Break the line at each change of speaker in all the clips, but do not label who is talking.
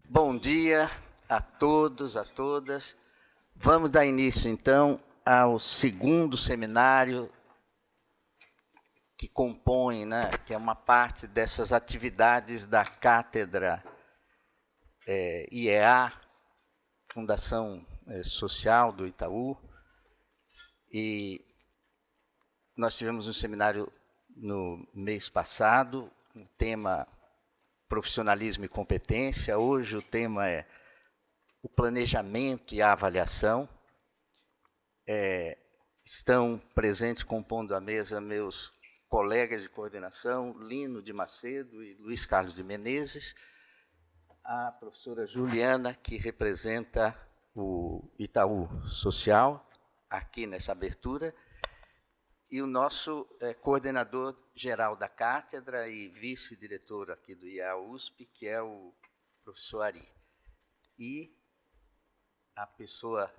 Bom dia a todos, a todas. Vamos dar início, então, ao segundo seminário que compõe, que é uma parte dessas atividades da Cátedra IEA, Fundação Social do Itaú. E nós tivemos um seminário no mês passado, um tema profissionalismo e competência. Hoje o tema é o planejamento e a avaliação. Estão presentes, compondo a mesa, meus colegas de coordenação, Lino de Macedo e Luiz Carlos de Menezes, a professora Juliana, que representa o Itaú Social, aqui nessa abertura, e o nosso coordenador geral da cátedra e vice-diretor aqui do IEA-USP, que é o professor Ari. E a pessoa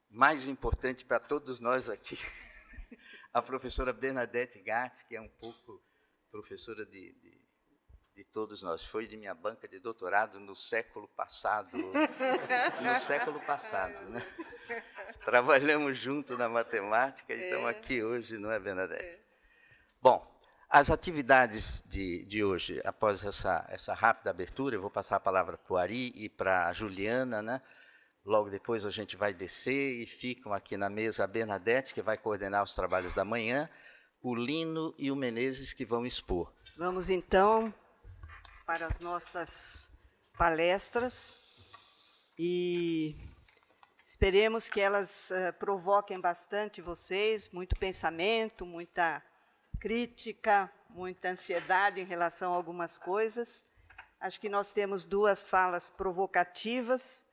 mais importante para todos nós aqui, a professora Bernadette Gatti, que é um pouco professora de todos nós. Foi de minha banca de doutorado no século passado. No século passado, né? Trabalhamos junto na matemática e estamos aqui hoje, não é, Bernadette? Bom, as atividades de hoje, após essa rápida abertura, eu vou passar a palavra para o Ari e para a Juliana, né? Logo depois a gente vai descer e ficam aqui na mesa a Bernadette, que vai coordenar os trabalhos da manhã, o Lino e o Menezes, que vão expor.
Vamos, então, para as nossas palestras e esperemos que elas provoquem bastante vocês, muito pensamento, muita crítica, muita ansiedade em relação a algumas coisas. Acho que nós temos duas falas provocativas,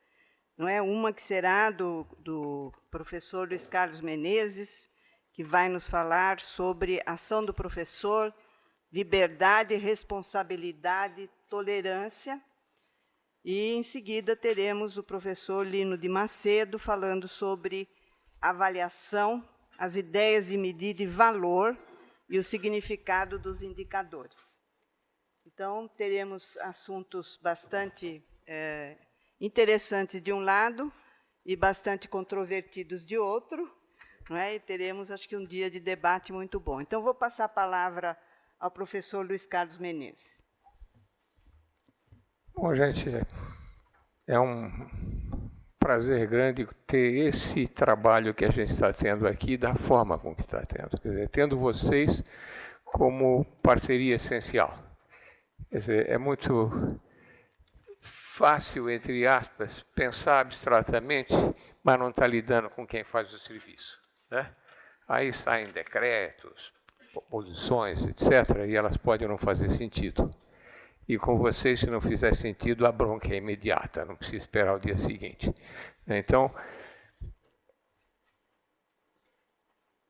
não é? Uma que será do professor Luiz Carlos Menezes, que vai nos falar sobre a ação do professor, liberdade, responsabilidade, tolerância. E, em seguida, teremos o professor Lino de Macedo falando sobre avaliação, as ideias de medida e valor e o significado dos indicadores. Então, teremos assuntos bastante interessantes de um lado e bastante controvertidos de outro, não é? E teremos, acho que, um dia de debate muito bom. Então, vou passar a palavra ao professor Luiz Carlos Menezes.
Bom, gente, é um prazer grande ter esse trabalho que a gente está tendo aqui, da forma com que está tendo. Quer dizer, tendo vocês como parceria essencial. Quer dizer, é muito fácil, entre aspas, pensar abstratamente, mas não está lidando com quem faz o serviço, né? Aí saem decretos, proposições, etc., e elas podem não fazer sentido. E com vocês, se não fizer sentido, a bronca é imediata, não precisa esperar o dia seguinte. Então,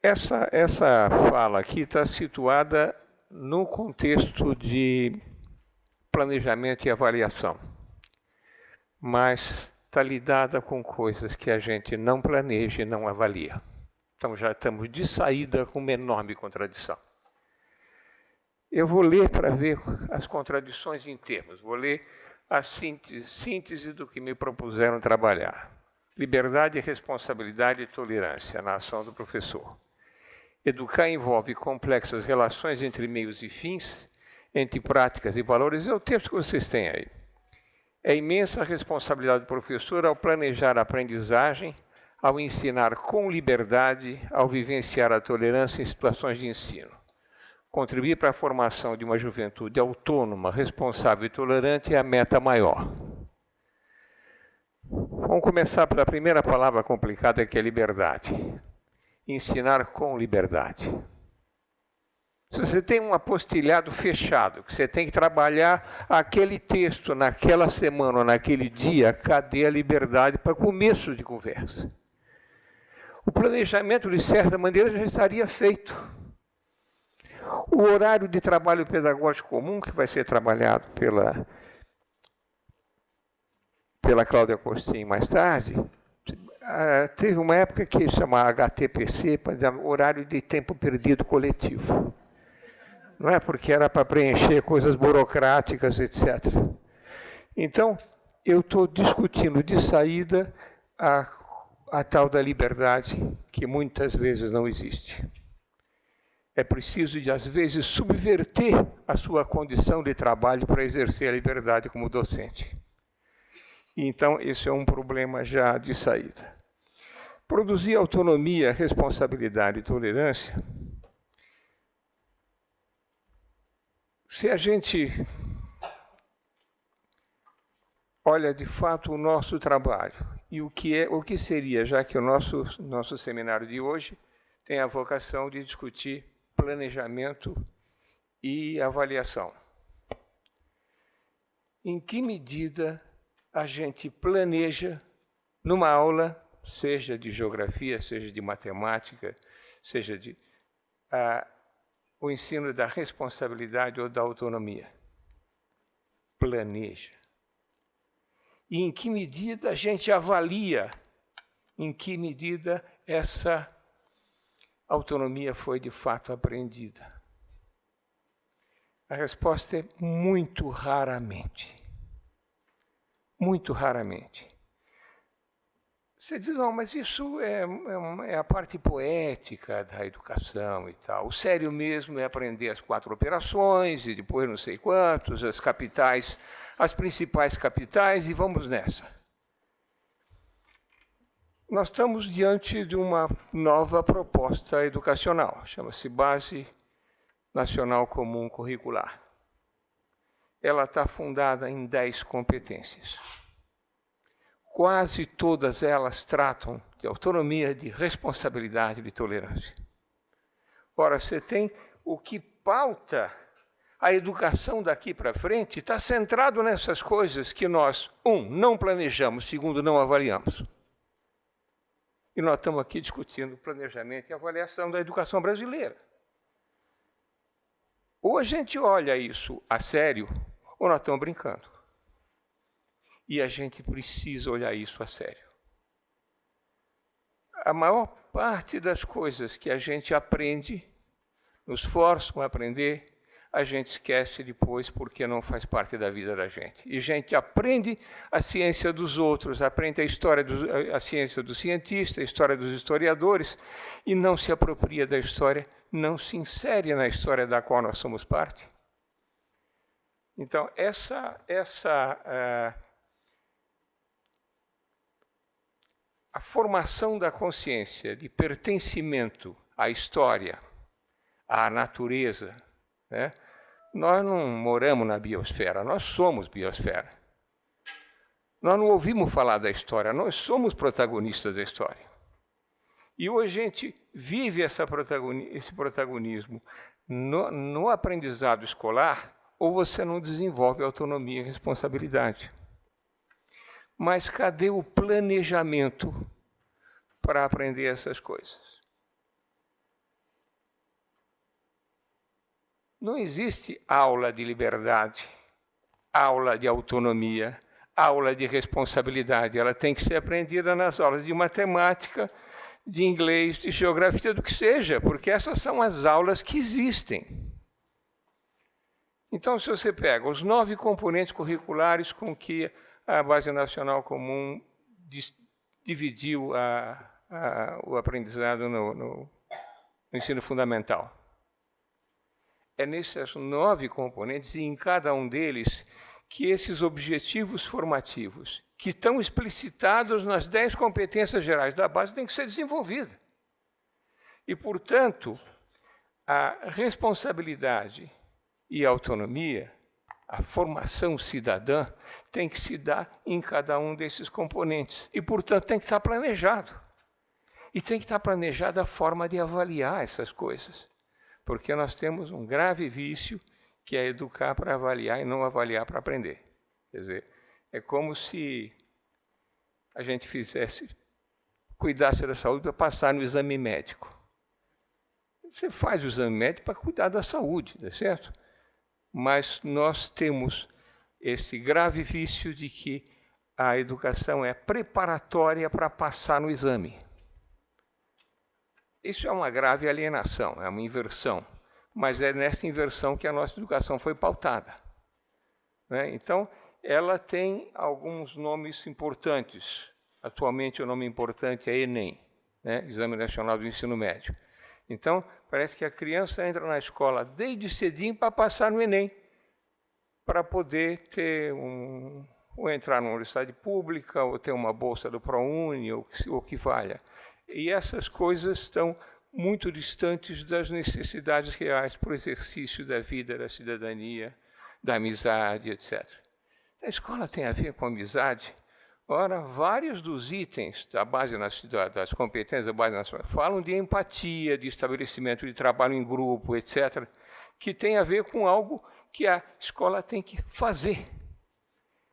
essa fala aqui está situada no contexto de planejamento e avaliação, mas está lidada com coisas que a gente não planeja e não avalia. Então, já estamos de saída com uma enorme contradição. Eu vou ler para ver as contradições em termos, vou ler a síntese do que me propuseram trabalhar. Liberdade, responsabilidade e tolerância na ação do professor. Educar envolve complexas relações entre meios e fins, entre práticas e valores. É o texto que vocês têm aí. É imensa a responsabilidade do professor ao planejar a aprendizagem, ao ensinar com liberdade, ao vivenciar a tolerância em situações de ensino. Contribuir para a formação de uma juventude autônoma, responsável e tolerante é a meta maior. Vamos começar pela primeira palavra complicada, que é liberdade. Ensinar com liberdade. Se você tem um apostilhado fechado, que você tem que trabalhar aquele texto naquela semana ou naquele dia, cadê a liberdade para começo de conversa? O planejamento, de certa maneira, já estaria feito. O horário de trabalho pedagógico comum, que vai ser trabalhado pela Cláudia Costin mais tarde, teve uma época que chamava HTPC, horário de tempo perdido coletivo. Não é porque era para preencher coisas burocráticas, etc. Então, eu estou discutindo de saída a tal da liberdade, que muitas vezes não existe. É preciso, às vezes, subverter a sua condição de trabalho para exercer a liberdade como docente. Então, esse é um problema já de saída. Produzir autonomia, responsabilidade e tolerância. Se a gente olha de fato o nosso trabalho e o que seria, já que o nosso seminário de hoje tem a vocação de discutir planejamento e avaliação. Em que medida a gente planeja numa aula, seja de geografia, seja de matemática, seja de o ensino da responsabilidade ou da autonomia? Planeja. E em que medida a gente avalia, em que medida essa autonomia foi de fato aprendida? A resposta é muito raramente. Muito raramente. Você diz, não, mas isso é a parte poética da educação e tal. O sério mesmo é aprender as 4 operações e depois não sei quantos, as capitais, as principais capitais, e vamos nessa. Nós estamos diante de uma nova proposta educacional, chama-se Base Nacional Comum Curricular. Ela está fundada em 10 competências. Quase todas elas tratam de autonomia, de responsabilidade, de tolerância. Ora, você tem o que pauta a educação daqui para frente, está centrado nessas coisas que nós, não planejamos, segundo, não avaliamos. E nós estamos aqui discutindo planejamento e avaliação da educação brasileira. Ou a gente olha isso a sério, ou nós estamos brincando. E a gente precisa olhar isso a sério. A maior parte das coisas que a gente aprende, nos forçam a aprender, a gente esquece depois porque não faz parte da vida da gente. E a gente aprende a ciência dos outros, aprende a ciência dos cientistas, a história dos historiadores, e não se apropria da história, não se insere na história da qual nós somos parte. Então, a formação da consciência de pertencimento à história, à natureza, né? Nós não moramos na biosfera, nós somos biosfera. Nós não ouvimos falar da história, nós somos protagonistas da história. E hoje a gente vive esse protagonismo no aprendizado escolar, ou você não desenvolve autonomia e responsabilidade. Mas cadê o planejamento para aprender essas coisas? Não existe aula de liberdade, aula de autonomia, aula de responsabilidade. Ela tem que ser aprendida nas aulas de matemática, de inglês, de geografia, do que seja, porque essas são as aulas que existem. Então, se você pega os 9 componentes curriculares com que a Base Nacional Comum dividiu o aprendizado no ensino fundamental. É nesses 9 componentes, e em cada um deles, que esses objetivos formativos, que estão explicitados nas 10 competências gerais da base, têm que ser desenvolvidos. E, portanto, a responsabilidade e a autonomia, a formação cidadã, tem que se dar em cada um desses componentes. E, portanto, tem que estar planejado. E tem que estar planejada a forma de avaliar essas coisas. Porque nós temos um grave vício, que é educar para avaliar e não avaliar para aprender. Quer dizer, é como se a gente cuidasse da saúde para passar no exame médico. Você faz o exame médico para cuidar da saúde, não é certo? Mas nós temos esse grave vício de que a educação é preparatória para passar no exame. Isso é uma grave alienação, é uma inversão, mas é nessa inversão que a nossa educação foi pautada, né? Então, ela tem alguns nomes importantes. Atualmente, o nome importante é Enem, né? Exame Nacional do Ensino Médio. Então, parece que a criança entra na escola desde cedinho para passar no Enem, para poder ter ou entrar numa universidade pública, ou ter uma bolsa do ProUni, ou o que valha. E essas coisas estão muito distantes das necessidades reais para o exercício da vida, da cidadania, da amizade, etc. A escola tem a ver com amizade. Ora, vários dos itens da base das competências da base nacional falam de empatia, de estabelecimento de trabalho em grupo, etc., que tem a ver com algo que a escola tem que fazer.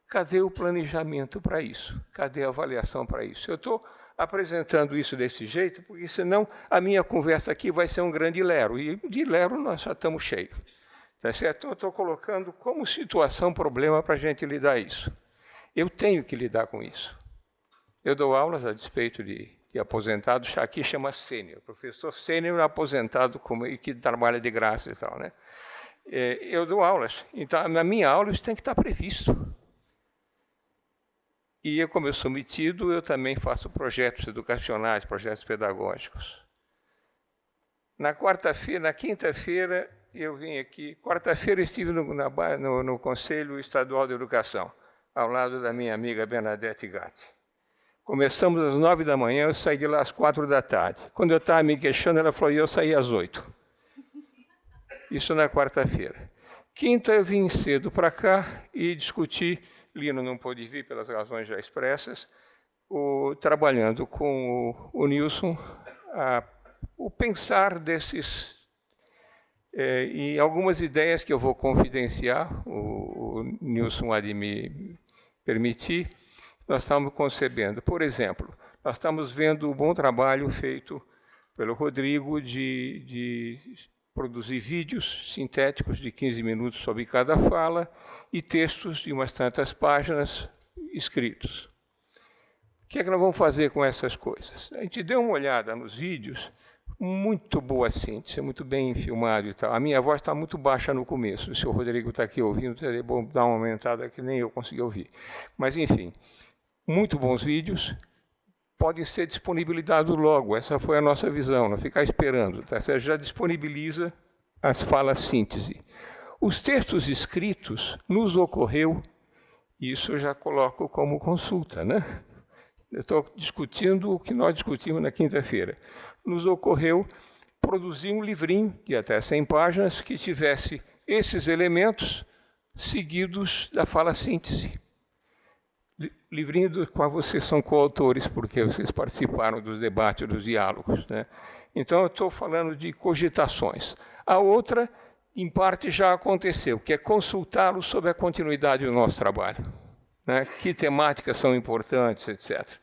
Cadê o planejamento para isso? Cadê a avaliação para isso? Eu estou apresentando isso desse jeito, porque senão a minha conversa aqui vai ser um grande lero, e de lero nós já estamos cheios. Tá certo? Então, eu estou colocando como situação, problema para a gente lidar isso. Eu tenho que lidar com isso. Eu dou aulas a despeito de aposentado, aqui chama sênior, professor sênior aposentado e que trabalha de graça e tal, né? Eu dou aulas, então na minha aula isso tem que estar previsto. E como eu sou metido, eu também faço projetos educacionais, projetos pedagógicos. Na quinta-feira, eu vim aqui. Quarta-feira, estive no Conselho Estadual de Educação, ao lado da minha amiga Bernadette Gatti. Começamos às 9 da manhã, eu saí de lá às 4 da tarde. Quando eu estava me queixando, ela falou, eu saí às 8. Isso na quarta-feira. Quinta, eu vim cedo para cá e discuti. Lino não pôde vir pelas razões já expressas, trabalhando com o Nilson, o pensar desses, e algumas ideias que eu vou confidenciar, o Nilson há de me permitir, nós estamos concebendo. Por exemplo, nós estamos vendo o bom trabalho feito pelo Rodrigo de produzir vídeos sintéticos de 15 minutos sobre cada fala e textos de umas tantas páginas escritos. O que é que nós vamos fazer com essas coisas? A gente deu uma olhada nos vídeos, muito boa síntese, muito bem filmado e tal. A minha voz está muito baixa no começo. Se o Rodrigo está aqui ouvindo, seria bom dar uma aumentada que nem eu consegui ouvir. Mas, enfim, muito bons vídeos. Podem ser disponibilizados logo, essa foi a nossa visão, não ficar esperando. Tá? Você já disponibiliza as falas síntese. Os textos escritos nos ocorreu, isso eu já coloco como consulta, né? Eu estou discutindo o que nós discutimos na quinta-feira. Nos ocorreu produzir um livrinho de até 100 páginas que tivesse esses elementos seguidos da fala síntese. Livrinho do qual vocês são coautores, porque vocês participaram dos debates, dos diálogos, né? Então, eu estou falando de cogitações. A outra, em parte, já aconteceu, que é consultá-los sobre a continuidade do nosso trabalho, né? Que temáticas são importantes, etc.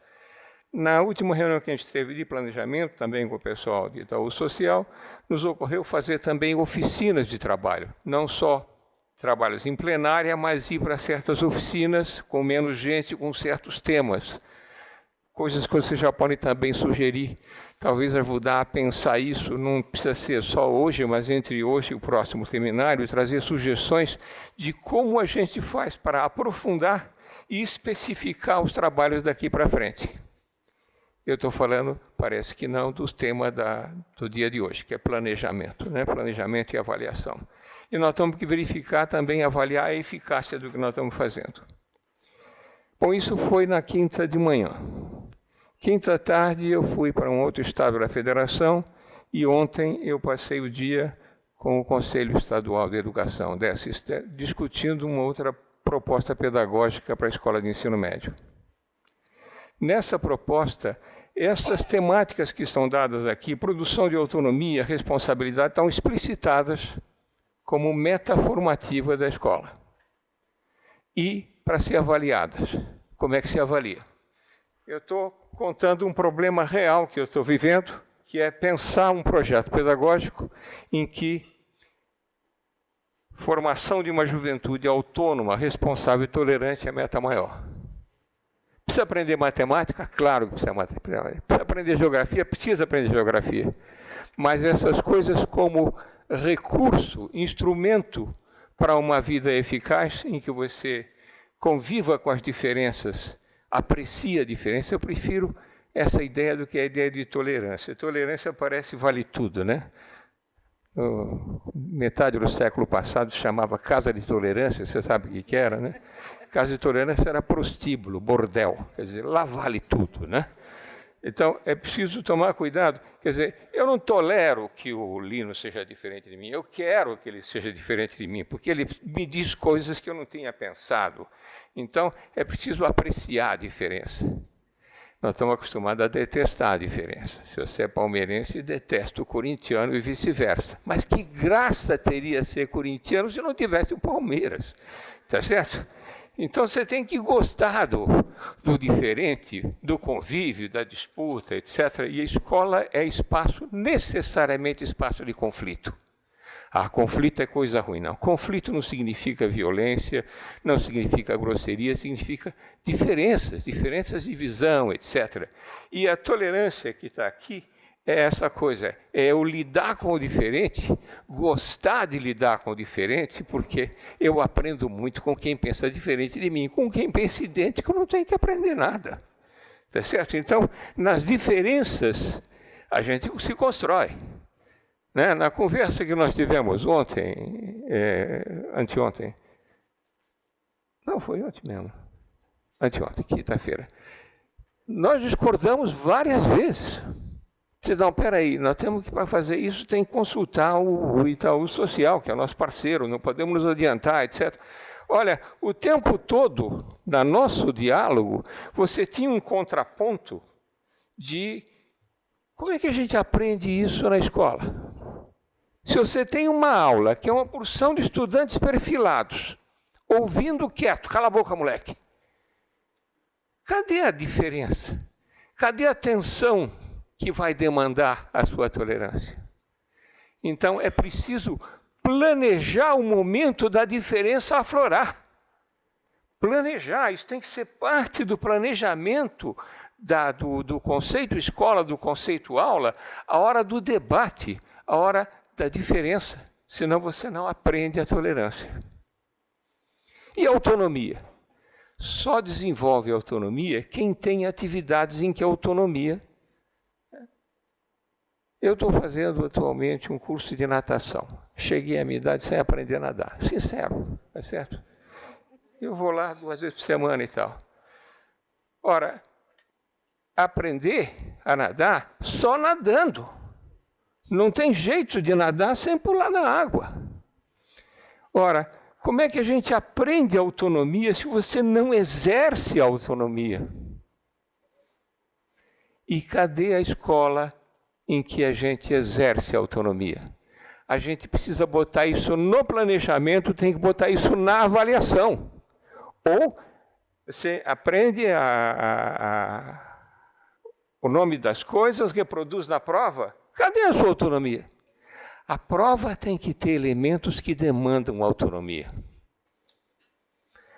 Na última reunião que a gente teve de planejamento, também com o pessoal de Itaú Social, nos ocorreu fazer também oficinas de trabalho, não só trabalhos em plenária, mas ir para certas oficinas com menos gente, com certos temas. Coisas que você já pode também sugerir, talvez ajudar a pensar isso, não precisa ser só hoje, mas entre hoje e o próximo seminário, trazer sugestões de como a gente faz para aprofundar e especificar os trabalhos daqui para frente. Eu estou falando, parece que não, do tema do dia de hoje, que é planejamento, né? Planejamento e avaliação. E nós temos que verificar também, avaliar a eficácia do que nós estamos fazendo. Bom, isso foi na quinta de manhã. Quinta tarde eu fui para um outro estado da federação e ontem eu passei o dia com o Conselho Estadual de Educação, discutindo uma outra proposta pedagógica para a escola de ensino médio. Nessa proposta, essas temáticas que estão dadas aqui, produção de autonomia, responsabilidade, estão explicitadas como meta formativa da escola. E para ser avaliadas. Como é que se avalia? Eu estou contando um problema real que eu estou vivendo, que é pensar um projeto pedagógico em que formação de uma juventude autônoma, responsável e tolerante é a meta maior. Precisa aprender matemática? Claro que precisa matemática. Precisa aprender geografia? Precisa aprender geografia. Mas essas coisas como recurso, instrumento para uma vida eficaz, em que você conviva com as diferenças, aprecie a diferença, eu prefiro essa ideia do que a ideia de tolerância. Tolerância parece vale tudo, né? Metade do século passado se chamava Casa de Tolerância, você sabe o que era, né? Casa de Tolerância era prostíbulo, bordel, quer dizer, lá vale tudo, né? Então, é preciso tomar cuidado. Quer dizer, eu não tolero que o Lino seja diferente de mim, eu quero que ele seja diferente de mim, porque ele me diz coisas que eu não tinha pensado. Então, é preciso apreciar a diferença. Nós estamos acostumados a detestar a diferença. Se você é palmeirense, detesta o corintiano e vice-versa. Mas que graça teria ser corintiano se não tivesse o Palmeiras, tá certo? Então você tem que gostar do diferente, do convívio, da disputa, etc. E a escola é espaço, necessariamente espaço de conflito. Conflito é coisa ruim, não. Conflito não significa violência, não significa grosseria, significa diferenças de visão, etc. E a tolerância que está aqui é essa coisa, é eu lidar com o diferente, gostar de lidar com o diferente, porque eu aprendo muito com quem pensa diferente de mim, com quem pensa idêntico, eu não tenho que aprender nada. Tá certo? Então, nas diferenças, a gente se constrói. Né? Na conversa que nós tivemos ontem, anteontem, não, foi ontem mesmo, anteontem, quinta-feira, nós discordamos várias vezes. Você não, peraí, nós temos que, para fazer isso, tem que consultar o Itaú Social, que é nosso parceiro, não podemos nos adiantar, etc. Olha, o tempo todo, no nosso diálogo, você tinha um contraponto de como é que a gente aprende isso na escola? Se você tem uma aula que é uma porção de estudantes perfilados, ouvindo quieto, cala a boca, moleque. Cadê a diferença? Cadê a atenção que vai demandar a sua tolerância? Então, é preciso planejar o momento da diferença aflorar. Planejar, isso tem que ser parte do planejamento do conceito escola, do conceito aula, a hora do debate, a hora da diferença, senão você não aprende a tolerância. E a autonomia? Só desenvolve a autonomia quem tem atividades em que a autonomia... Eu estou fazendo atualmente um curso de natação. Cheguei à minha idade sem aprender a nadar. Sincero, tá certo? Eu vou lá 2 vezes por semana e tal. Ora, aprender a nadar só nadando. Não tem jeito de nadar sem pular na água. Ora, como é que a gente aprende a autonomia se você não exerce a autonomia? E cadê a escola em que a gente exerce a autonomia? A gente precisa botar isso no planejamento, tem que botar isso na avaliação. Ou você aprende o nome das coisas, reproduz na prova. Cadê a sua autonomia? A prova tem que ter elementos que demandam autonomia.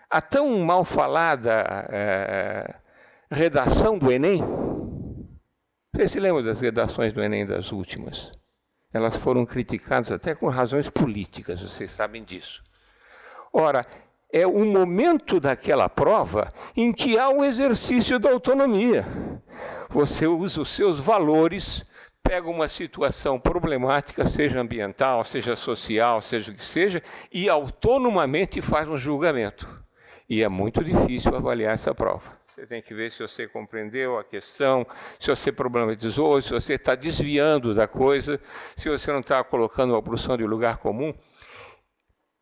A tão mal falada redação do Enem, vocês se lembram das redações do Enem das últimas? Elas foram criticadas até com razões políticas, vocês sabem disso. Ora, é o momento daquela prova em que há o exercício da autonomia. Você usa os seus valores, pega uma situação problemática, seja ambiental, seja social, seja o que seja, e autonomamente faz um julgamento. E é muito difícil avaliar essa prova. Você tem que ver se você compreendeu a questão, se você problematizou, se você está desviando da coisa, se você não está colocando uma porção de lugar comum.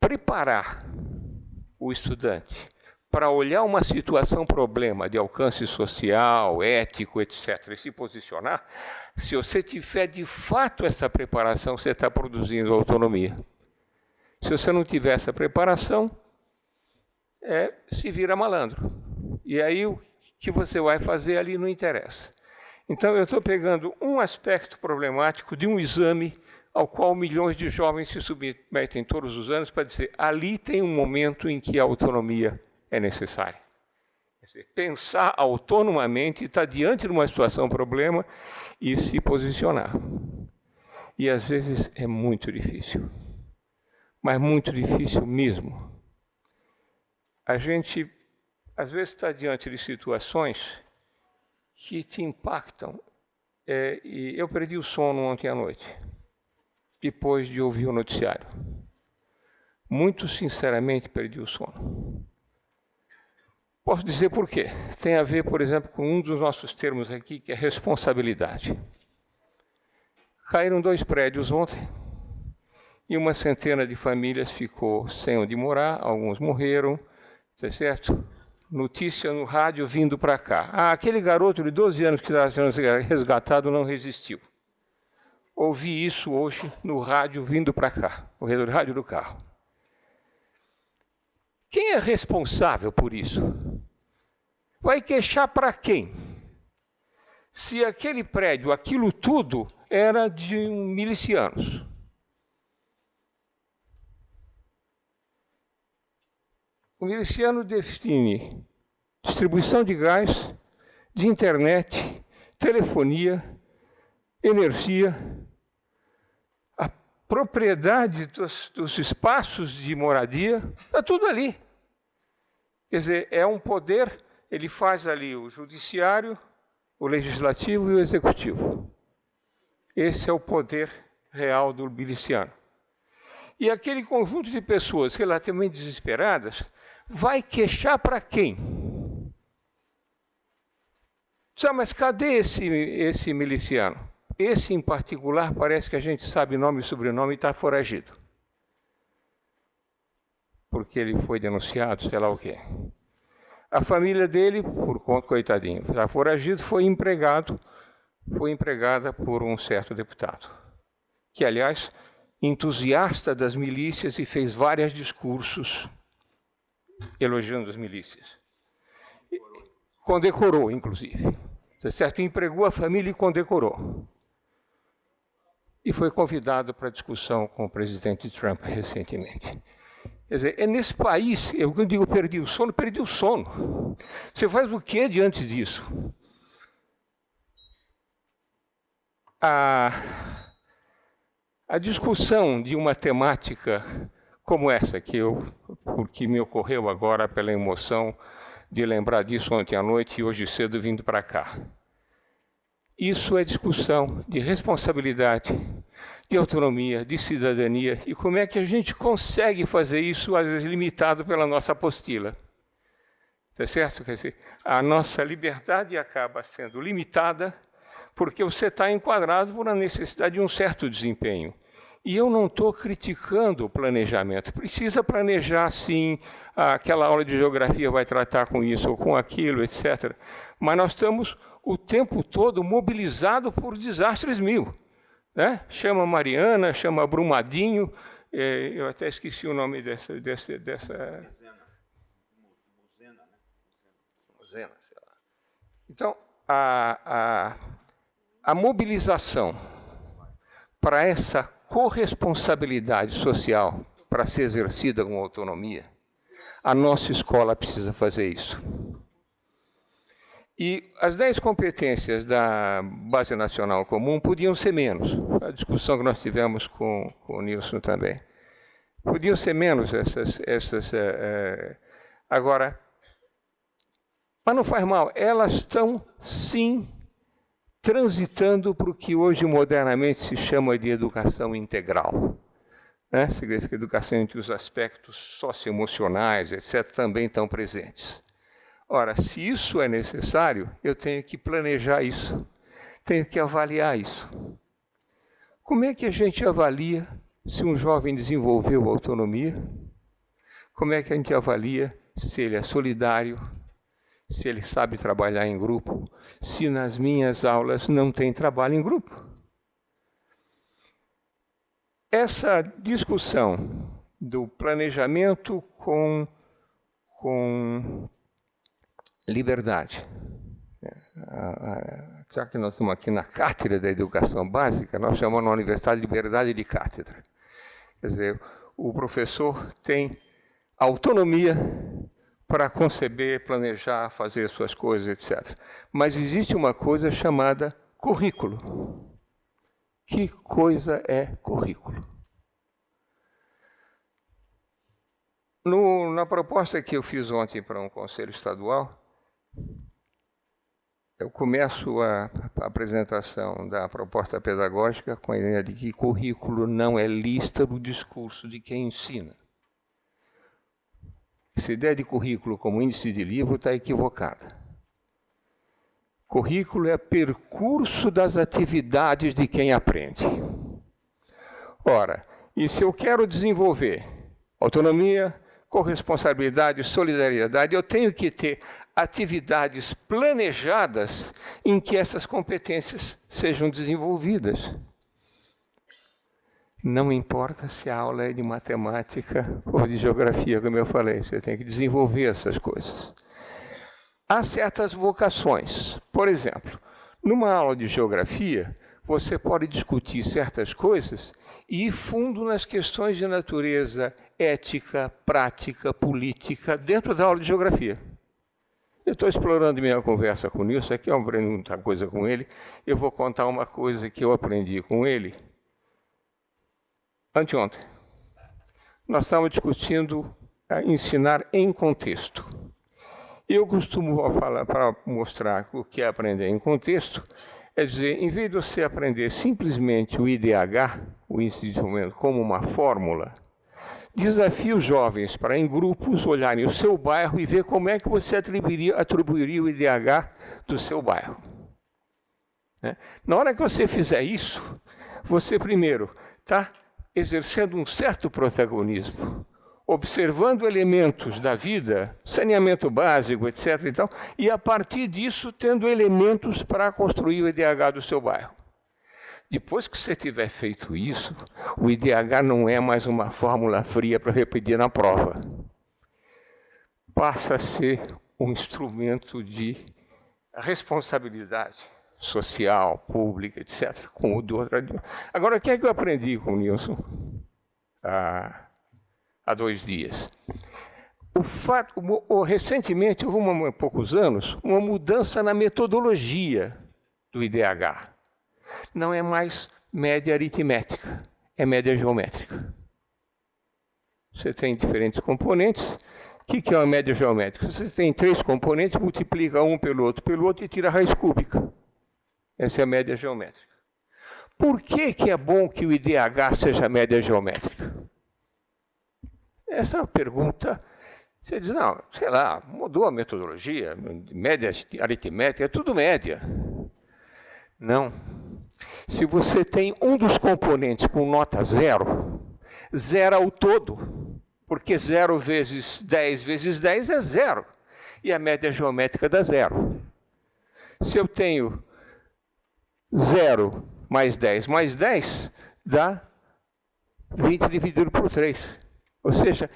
Preparar o estudante para olhar uma situação, problema de alcance social, ético, etc., e se posicionar, se você tiver de fato essa preparação, você está produzindo autonomia. Se você não tiver essa preparação, se vira malandro. E aí o que você vai fazer ali não interessa. Então eu estou pegando um aspecto problemático de um exame ao qual milhões de jovens se submetem todos os anos para dizer, ali tem um momento em que a autonomia é necessária. dizer, pensar autonomamente, estar diante de uma situação, problema, e se posicionar. E, às vezes, é muito difícil. Mas muito difícil mesmo. A gente, às vezes, está diante de situações que te impactam. E eu perdi o sono ontem à noite, depois de ouvir o noticiário. Muito sinceramente, perdi o sono. Posso dizer por quê. Tem a ver, por exemplo, com um dos nossos termos aqui, que é responsabilidade. Caíram 2 prédios ontem e uma centena de famílias ficou sem onde morar, alguns morreram, tá certo? Notícia no rádio vindo para cá. Aquele garoto de 12 anos que estava sendo resgatado não resistiu. Ouvi isso hoje no rádio vindo para cá, no rádio do carro. Quem é responsável por isso? Vai queixar para quem? Se aquele prédio, aquilo tudo, era de milicianos. O miliciano define distribuição de gás, de internet, telefonia, energia, a propriedade dos espaços de moradia, está tudo ali. Quer dizer, é um poder, ele faz ali o judiciário, o legislativo e o executivo. Esse é o poder real do miliciano. E aquele conjunto de pessoas relativamente desesperadas vai queixar para quem? Mas cadê esse miliciano? Esse, em particular, parece que a gente sabe nome e sobrenome e está foragido. Porque ele foi denunciado, sei lá o quê. A família dele, por conta, coitadinho, está foragido, foi empregada por um certo deputado, que, aliás, entusiasta das milícias e fez vários discursos elogiando as milícias. Condecorou, inclusive. Tá certo? Empregou a família e condecorou. E foi convidado para discussão com o presidente Trump recentemente. Quer dizer, é nesse país, eu digo perdi o sono. Você faz o que diante disso? A discussão de uma temática como essa, porque me ocorreu agora pela emoção de lembrar disso ontem à noite e hoje cedo vindo para cá. Isso é discussão de responsabilidade, de autonomia, de cidadania, e como é que a gente consegue fazer isso, às vezes limitado pela nossa apostila. Tá certo? Quer dizer, a nossa liberdade acaba sendo limitada porque você está enquadrado por uma necessidade de um certo desempenho. E eu não estou criticando o planejamento. Precisa planejar, sim, aquela aula de geografia vai tratar com isso ou com aquilo, etc. Mas nós estamos o tempo todo mobilizados por desastres mil. Né? Chama Mariana, chama Brumadinho, eu até esqueci o nome dessa... Muzena, sei lá. Então, a mobilização para essa corresponsabilidade social, para ser exercida com autonomia, a nossa escola precisa fazer isso. E as 10 competências da Base Nacional Comum podiam ser menos. A discussão que nós tivemos com o Nilson também. Podiam ser menos essas agora, mas não faz mal, elas estão, sim, transitando para o que hoje modernamente se chama de educação integral. Né? Significa educação entre os aspectos socioemocionais, etc., também estão presentes. Ora, se isso é necessário, eu tenho que planejar isso, tenho que avaliar isso. Como é que a gente avalia se um jovem desenvolveu autonomia? Como é que a gente avalia se ele é solidário, se ele sabe trabalhar em grupo, se nas minhas aulas não tem trabalho em grupo? Essa discussão do planejamento com liberdade. Já que nós estamos aqui na Cátedra da Educação Básica, nós chamamos na Universidade de Liberdade de Cátedra. Quer dizer, o professor tem autonomia para conceber, planejar, fazer suas coisas, etc. Mas existe uma coisa chamada currículo. Que coisa é currículo? Na proposta que eu fiz ontem para um conselho estadual, eu começo a apresentação da proposta pedagógica com a ideia de que currículo não é lista do discurso de quem ensina. Essa ideia de currículo como índice de livro está equivocada. Currículo é percurso das atividades de quem aprende. Ora, e se eu quero desenvolver autonomia, corresponsabilidade, solidariedade, eu tenho que ter atividades planejadas em que essas competências sejam desenvolvidas. Não importa se a aula é de matemática ou de geografia, como eu falei, você tem que desenvolver essas coisas. Há certas vocações. Por exemplo, numa aula de geografia, você pode discutir certas coisas e ir fundo nas questões de natureza ética, prática, política, dentro da aula de geografia. Eu estou explorando minha conversa com o Nilson, aqui eu aprendi muita coisa com ele, eu vou contar uma coisa que eu aprendi com ele anteontem. Nós estávamos discutindo ensinar em contexto. Eu costumo falar, para mostrar o que é aprender em contexto, é dizer, em vez de você aprender simplesmente o IDH, o Índice de Desenvolvimento, como uma fórmula, desafie os jovens para, em grupos, olharem o seu bairro e ver como é que você atribuiria o IDH do seu bairro. Na hora que você fizer isso, você primeiro está exercendo um certo protagonismo, observando elementos da vida, saneamento básico, etc. E a partir disso, tendo elementos para construir o IDH do seu bairro. Depois que você tiver feito isso, o IDH não é mais uma fórmula fria para repetir na prova. Passa a ser um instrumento de responsabilidade social, pública, etc. Com o do outro. Agora, o que é que eu aprendi com o Nilson há 2 dias? Recentemente, houve há poucos anos, uma mudança na metodologia do IDH. Não é mais média aritmética, é média geométrica. Você tem diferentes componentes. O que é uma média geométrica? Você tem 3 componentes, multiplica um pelo outro e tira a raiz cúbica. Essa é a média geométrica. Por que é bom que o IDH seja média geométrica? Essa é uma pergunta. Você diz, não, sei lá, mudou a metodologia, média aritmética, é tudo média. Não. Se você tem um dos componentes com nota 0, zera o todo, porque 0 vezes 10 vezes 10 é 0, e a média geométrica dá 0. Se eu tenho 0 mais 10 mais 10, dá 20 dividido por 3. Ou seja,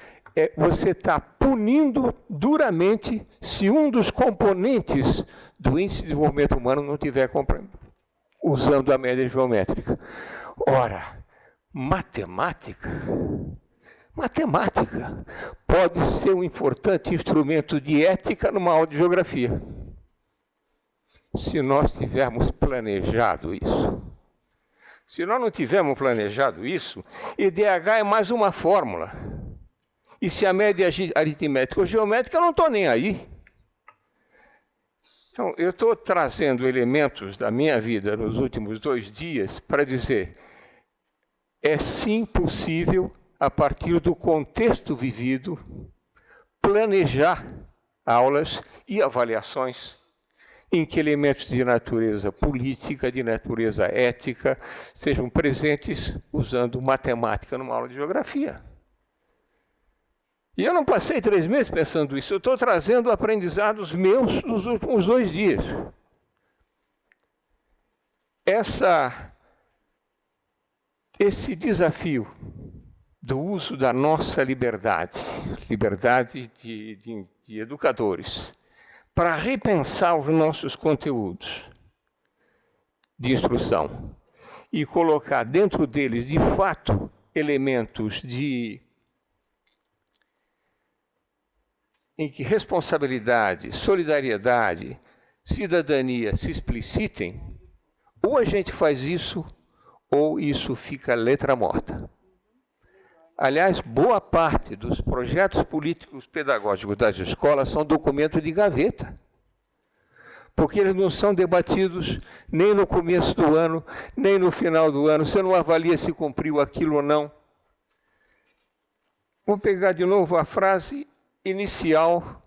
você está punindo duramente se um dos componentes do Índice de Desenvolvimento Humano não estiver usando a média geométrica. Ora, matemática pode ser um importante instrumento de ética numa aula de geografia. Se nós tivermos planejado isso. Se nós não tivermos planejado isso, IDH é mais uma fórmula. E se a média é aritmética ou geométrica, eu não estou nem aí. Então, eu estou trazendo elementos da minha vida nos últimos 2 dias para dizer, é sim possível, a partir do contexto vivido, planejar aulas e avaliações em que elementos de natureza política, de natureza ética, sejam presentes usando matemática numa aula de geografia. E eu não passei 3 meses pensando isso, eu estou trazendo aprendizados meus dos últimos 2 dias. Esse desafio do uso da nossa liberdade de educadores, para repensar os nossos conteúdos de instrução e colocar dentro deles, de fato, elementos de em que responsabilidade, solidariedade, cidadania se explicitem, ou a gente faz isso, ou isso fica letra morta. Aliás, boa parte dos projetos políticos pedagógicos das escolas são documento de gaveta, porque eles não são debatidos nem no começo do ano, nem no final do ano. Você não avalia se cumpriu aquilo ou não. Vou pegar de novo a frase inicial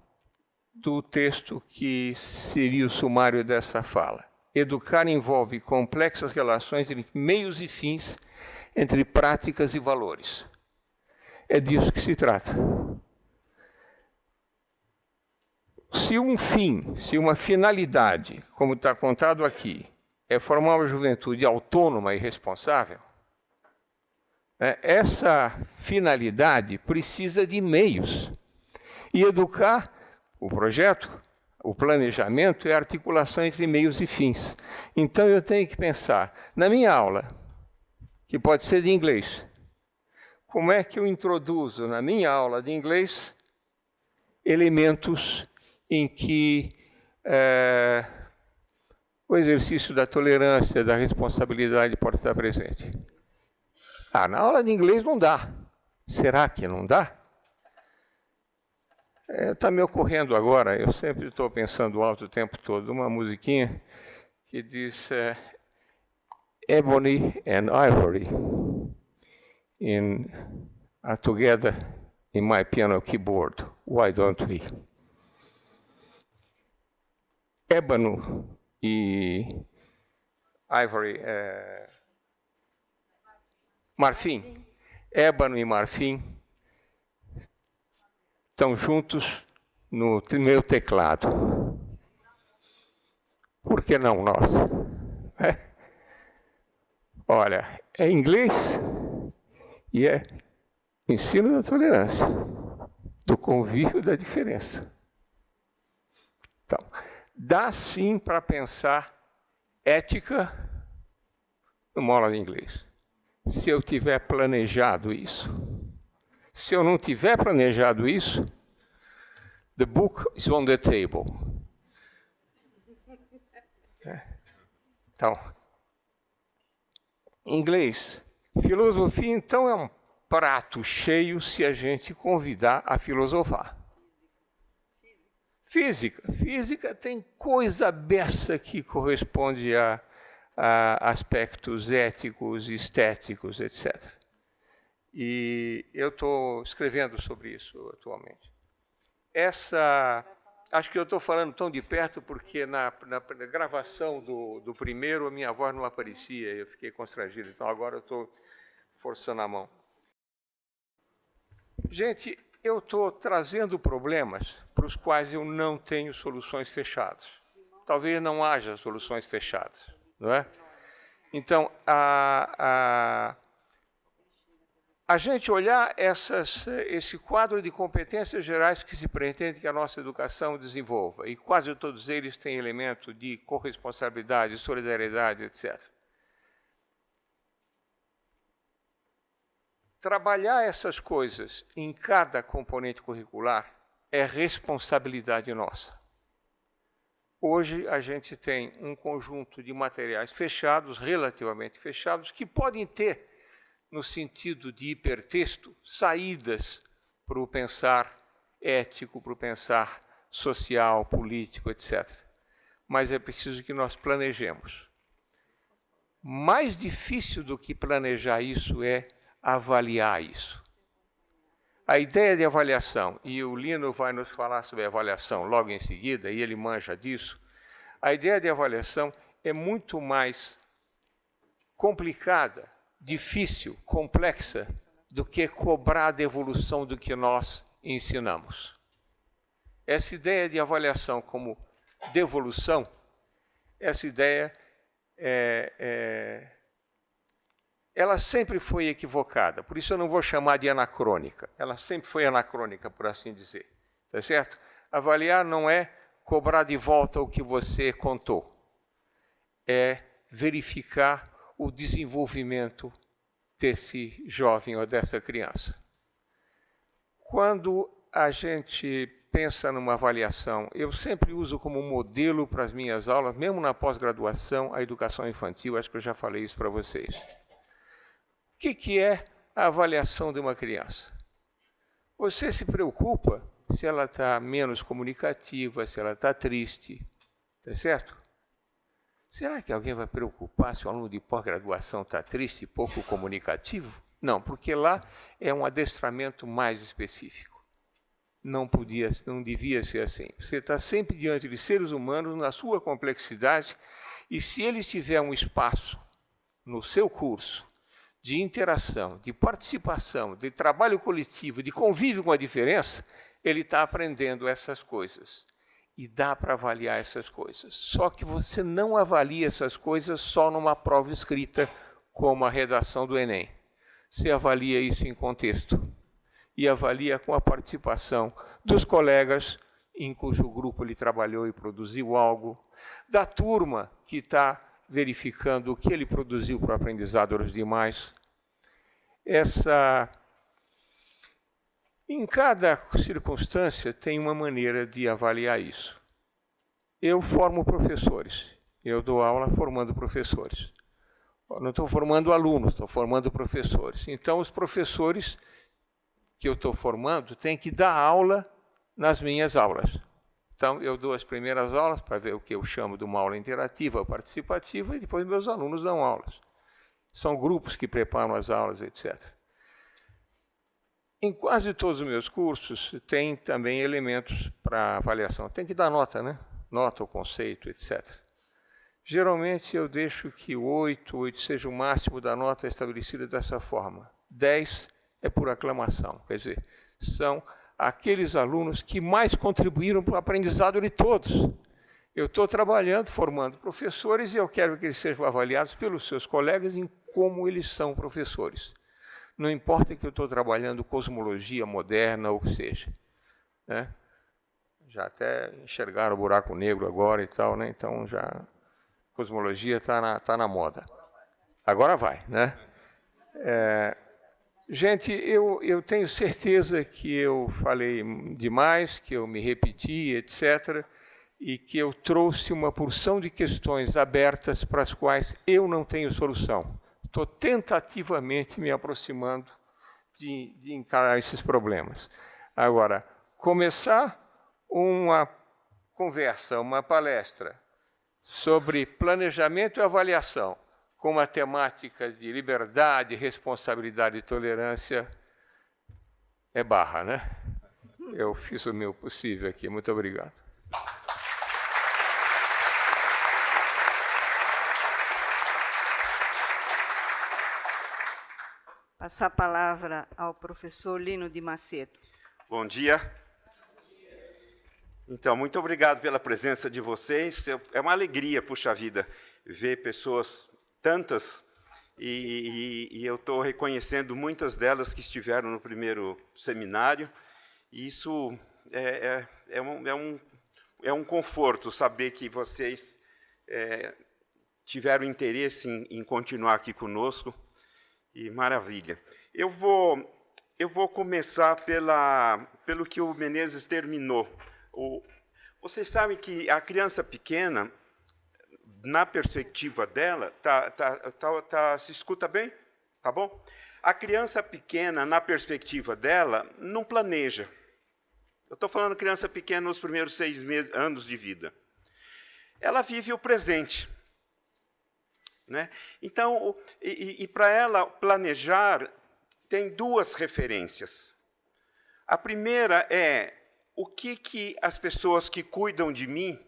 do texto que seria o sumário dessa fala. Educar envolve complexas relações entre meios e fins, entre práticas e valores. É disso que se trata. Se um fim, se uma finalidade, como está contado aqui, é formar uma juventude autônoma e responsável, essa finalidade precisa de meios. E educar, o projeto, o planejamento, é a articulação entre meios e fins. Então, eu tenho que pensar, na minha aula, que pode ser de inglês, como é que eu introduzo na minha aula de inglês elementos em que o exercício da tolerância, da responsabilidade pode estar presente. Na aula de inglês não dá. Será que não dá? Está me ocorrendo agora, eu sempre estou pensando alto o tempo todo, uma musiquinha que diz Ebony and Ivory are together in my piano keyboard. Why don't we? Ébano e Ivory, marfim. Ébano e marfim estão juntos no meu teclado. Por que não nós? Olha, é inglês e é ensino da tolerância, do convívio da diferença. Então, dá sim para pensar ética numa aula de inglês, se eu tiver planejado isso. Se eu não tiver planejado isso, the book is on the table. Então, inglês. Filosofia, então, é um prato cheio se a gente convidar a filosofar. Física. Física tem coisa beça que corresponde a aspectos éticos, estéticos, etc. E eu estou escrevendo sobre isso atualmente. Acho que eu estou falando tão de perto porque na gravação do primeiro a minha voz não aparecia, eu fiquei constrangido, então agora eu estou forçando a mão. Gente, eu estou trazendo problemas para os quais eu não tenho soluções fechadas. Talvez não haja soluções fechadas, não é? Então, a gente olhar esse quadro de competências gerais que se pretende que a nossa educação desenvolva, e quase todos eles têm elemento de corresponsabilidade, solidariedade, etc. Trabalhar essas coisas em cada componente curricular é responsabilidade nossa. Hoje, a gente tem um conjunto de materiais fechados, relativamente fechados, que podem ter, no sentido de hipertexto, saídas para o pensar ético, para o pensar social, político, etc. Mas é preciso que nós planejemos. Mais difícil do que planejar isso é avaliar isso. A ideia de avaliação, e o Lino vai nos falar sobre avaliação logo em seguida, e ele manja disso, a ideia de avaliação é muito mais complicada, difícil, complexa, do que cobrar a devolução do que nós ensinamos. Essa ideia de avaliação como devolução, essa ideia ela sempre foi equivocada, por isso eu não vou chamar de anacrônica. Ela sempre foi anacrônica, por assim dizer. Tá certo? Avaliar não é cobrar de volta o que você contou. É verificar o desenvolvimento desse jovem ou dessa criança. Quando a gente pensa numa avaliação, eu sempre uso como modelo para as minhas aulas, mesmo na pós-graduação, a educação infantil, acho que eu já falei isso para vocês. O que é a avaliação de uma criança? Você se preocupa se ela está menos comunicativa, se ela está triste, tá certo? Será que alguém vai preocupar se o aluno de pós-graduação está triste e pouco comunicativo? Não, porque lá é um adestramento mais específico. Não devia ser assim. Você está sempre diante de seres humanos na sua complexidade, e se ele tiver um espaço no seu curso de interação, de participação, de trabalho coletivo, de convívio com a diferença, ele está aprendendo essas coisas. E dá para avaliar essas coisas. Só que você não avalia essas coisas só numa prova escrita, como a redação do Enem. Você avalia isso em contexto. E avalia com a participação dos colegas em cujo grupo ele trabalhou e produziu algo, da turma que está verificando o que ele produziu para o aprendizado dos demais. Em cada circunstância tem uma maneira de avaliar isso. Eu formo professores, eu dou aula formando professores. Não estou formando alunos, estou formando professores. Então, os professores que eu estou formando têm que dar aula nas minhas aulas. Então, eu dou as primeiras aulas para ver o que eu chamo de uma aula interativa, participativa, e depois meus alunos dão aulas. São grupos que preparam as aulas, etc. Em quase todos os meus cursos, tem também elementos para avaliação. Tem que dar nota, né? Nota, o conceito, etc. Geralmente, eu deixo que 8 seja o máximo da nota estabelecida dessa forma. 10 é por aclamação, quer dizer, são aqueles alunos que mais contribuíram para o aprendizado de todos. Eu estou trabalhando, formando professores, e eu quero que eles sejam avaliados pelos seus colegas em como eles são professores. Não importa que eu estou trabalhando cosmologia moderna ou o que seja. Né? Já até enxergaram o buraco negro agora e tal, né? Então já cosmologia está na moda. Agora vai, né? Gente, eu tenho certeza que eu falei demais, que eu me repeti, etc., e que eu trouxe uma porção de questões abertas para as quais eu não tenho solução. Estou tentativamente me aproximando de encarar esses problemas. Agora, começar uma conversa, uma palestra sobre planejamento e avaliação, com uma temática de liberdade, responsabilidade e tolerância, é barra, né? Eu fiz o meu possível aqui. Muito obrigado.
Passar a palavra ao professor Lino de Macedo.
Bom dia. Então, muito obrigado pela presença de vocês. É uma alegria, puxa vida, ver pessoas tantas, e eu estou reconhecendo muitas delas que estiveram no primeiro seminário, e isso é um conforto saber que vocês tiveram interesse em continuar aqui conosco, e maravilha. Eu vou começar pelo que o Menezes terminou. Vocês sabem que a criança pequena, na perspectiva dela, se escuta bem? Tá bom? A criança pequena, na perspectiva dela, não planeja. Eu estou falando criança pequena nos primeiros 6 anos de vida. Ela vive o presente. Né? Então, para ela planejar, tem duas referências. A primeira é o que as pessoas que cuidam de mim,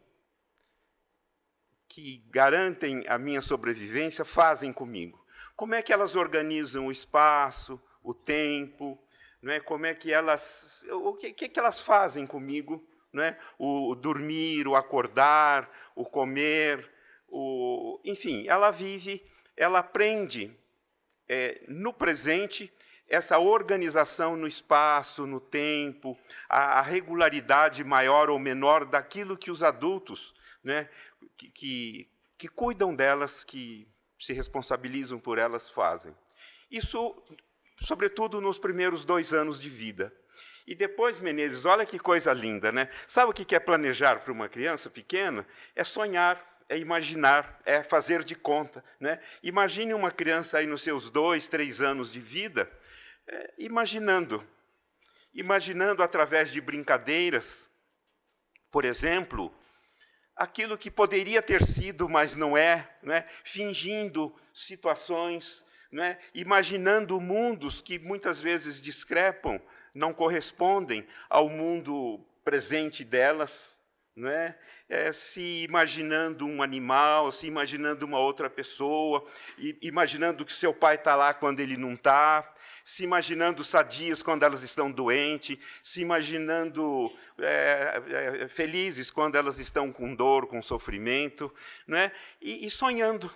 que garantem a minha sobrevivência, fazem comigo. Como é que elas organizam o espaço, o tempo, não é? Como é que elas, o que elas fazem comigo, não é? O dormir, o acordar, o comer, enfim, ela vive, ela aprende no presente essa organização no espaço, no tempo, a regularidade maior ou menor daquilo que os adultos, né, que cuidam delas, que se responsabilizam por elas, fazem. Isso, sobretudo, nos primeiros 2 anos de vida. E depois, Menezes, olha que coisa linda, né? Sabe o que é planejar para uma criança pequena? É sonhar, é imaginar, é fazer de conta, né? Imagine uma criança aí nos seus 2, 3 anos de vida, imaginando através de brincadeiras, por exemplo, aquilo que poderia ter sido, mas não é, né? Fingindo situações, né? Imaginando mundos que muitas vezes discrepam, não correspondem ao mundo presente delas, né? Se imaginando um animal, se imaginando uma outra pessoa, imaginando que seu pai está lá quando ele não está, se imaginando sadias quando elas estão doentes, se imaginando felizes quando elas estão com dor, com sofrimento, né? E sonhando.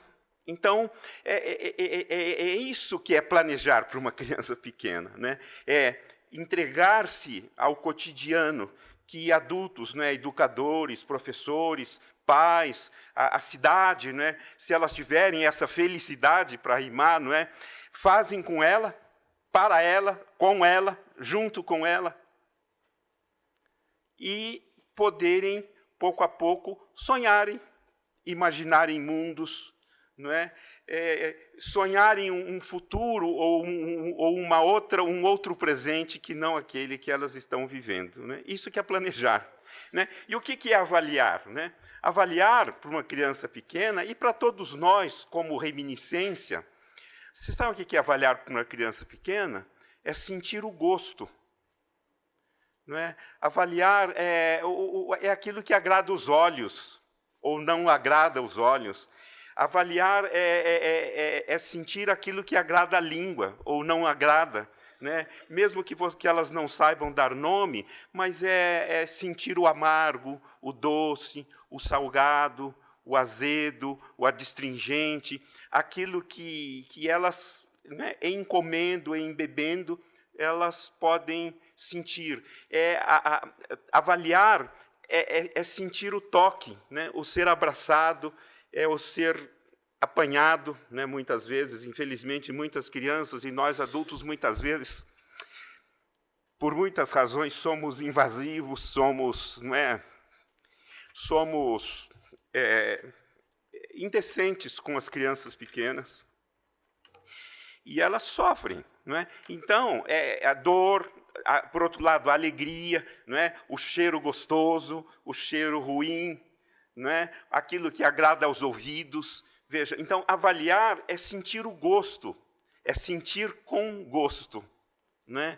Então, é isso que é planejar para uma criança pequena, né? É entregar-se ao cotidiano que adultos, né, educadores, professores, pais, a cidade, né, se elas tiverem essa felicidade para rimar, não é, fazem com ela, para ela, com ela, junto com ela, e poderem, pouco a pouco, sonharem, imaginarem mundos, não é? Sonharem um futuro ou um outro presente que não aquele que elas estão vivendo, né? Isso que é planejar, né? E o que é avaliar, né? Avaliar para uma criança pequena e para todos nós, como reminiscência, você sabe o que é avaliar para uma criança pequena? É sentir o gosto. Não é? Avaliar é aquilo que agrada os olhos ou não agrada os olhos. Avaliar é sentir aquilo que agrada a língua, ou não agrada, né? Mesmo que elas não saibam dar nome, mas é sentir o amargo, o doce, o salgado, o azedo, o adstringente, aquilo que elas, né, em comendo, em bebendo, elas podem sentir. Avaliar é sentir o toque, né? O ser abraçado, é o ser apanhado, né, muitas vezes, infelizmente, muitas crianças e nós adultos, muitas vezes, por muitas razões, somos invasivos, somos indecentes com as crianças pequenas. E elas sofrem. Não é? Então, a dor, por outro lado, a alegria, não é? O cheiro gostoso, o cheiro ruim, não é? Aquilo que agrada aos ouvidos. Veja, então, avaliar é sentir o gosto, é sentir com gosto. Não é?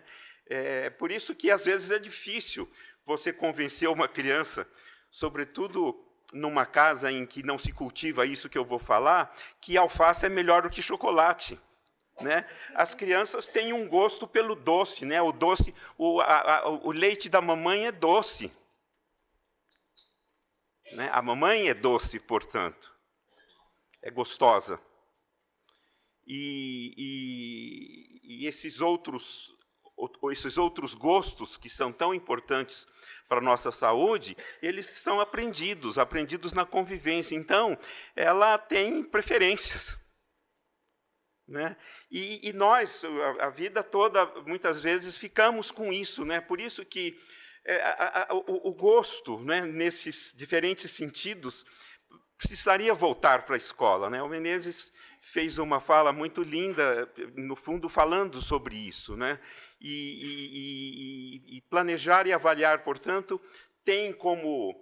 Por isso que, às vezes, é difícil você convencer uma criança, sobretudo numa casa em que não se cultiva isso que eu vou falar, que alface é melhor do que chocolate. Né? As crianças têm um gosto pelo doce, né? O doce, o leite da mamãe é doce. Né? A mamãe é doce, portanto, é gostosa. E esses outros gostos que são tão importantes para a nossa saúde, eles são aprendidos na convivência. Então, ela tem preferências. Né? E nós, a vida toda, muitas vezes, ficamos com isso. Né? Por isso que o gosto, né, nesses diferentes sentidos, precisaria voltar para a escola. Né? O Menezes fez uma fala muito linda, no fundo, falando sobre isso. Né? E planejar e avaliar, portanto, tem como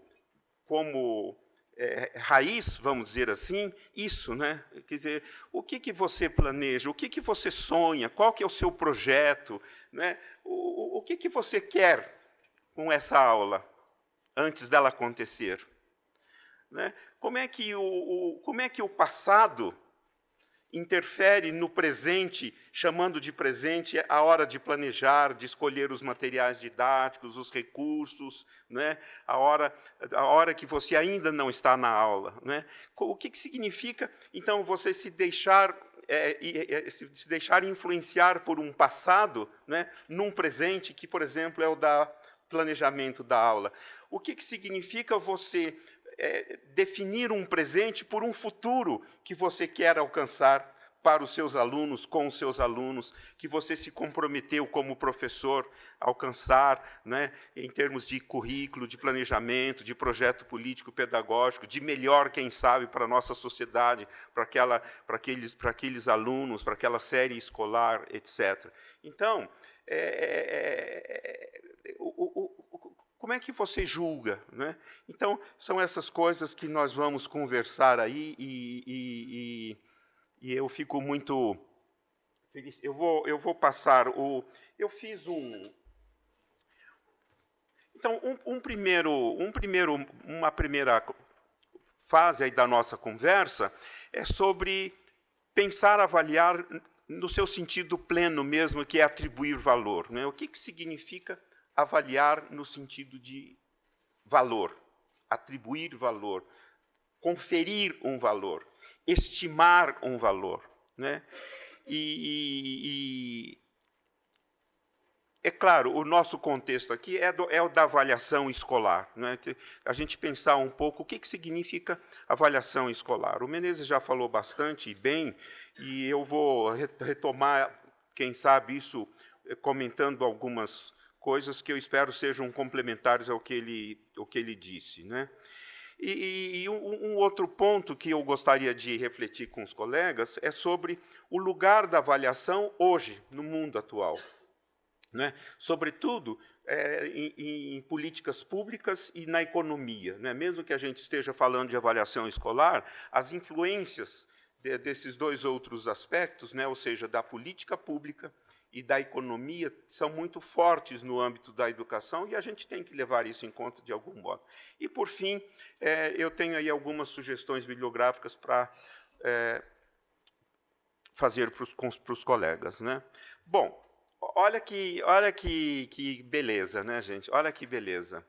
raiz, vamos dizer assim, isso, né? Quer dizer, o que você planeja, o que você sonha, qual que é o seu projeto, né? O que você quer com essa aula antes dela acontecer, né? Como é que o passado interfere no presente, chamando de presente a hora de planejar, de escolher os materiais didáticos, os recursos, né? a hora que você ainda não está na aula. Né? O que significa, então, você se deixar influenciar por um passado, né? Num presente que, por exemplo, é o da planejamento da aula? O que significa você definir um presente por um futuro que você quer alcançar para os seus alunos, com os seus alunos, que você se comprometeu como professor a alcançar, né, em termos de currículo, de planejamento, de projeto político-pedagógico, de melhor, quem sabe, para a nossa sociedade, para aqueles alunos, para aquela série escolar, etc. Então, como é que você julga, né? Então, são essas coisas que nós vamos conversar aí e eu fico muito feliz. Eu vou passar o... Eu fiz um... Então, uma primeira fase aí da nossa conversa é sobre pensar, avaliar no seu sentido pleno mesmo, que é atribuir valor, né? O que significa avaliar no sentido de valor, atribuir valor, conferir um valor, estimar um valor, né? É claro, o nosso contexto aqui é o da avaliação escolar, né? A gente pensar um pouco o que significa avaliação escolar. O Menezes já falou bastante e bem, e eu vou retomar, quem sabe, isso comentando algumas coisas que eu espero sejam complementares ao que ele disse, né? E um outro ponto que eu gostaria de refletir com os colegas é sobre o lugar da avaliação hoje, no mundo atual, né? Sobretudo em políticas públicas e na economia, né? Mesmo que a gente esteja falando de avaliação escolar, as influências desses dois outros aspectos, né? Ou seja, da política pública e da economia, são muito fortes no âmbito da educação, e a gente tem que levar isso em conta de algum modo. E, por fim, eu tenho aí algumas sugestões bibliográficas para fazer para os colegas, né? Bom, olha que beleza, né, gente? Olha que beleza.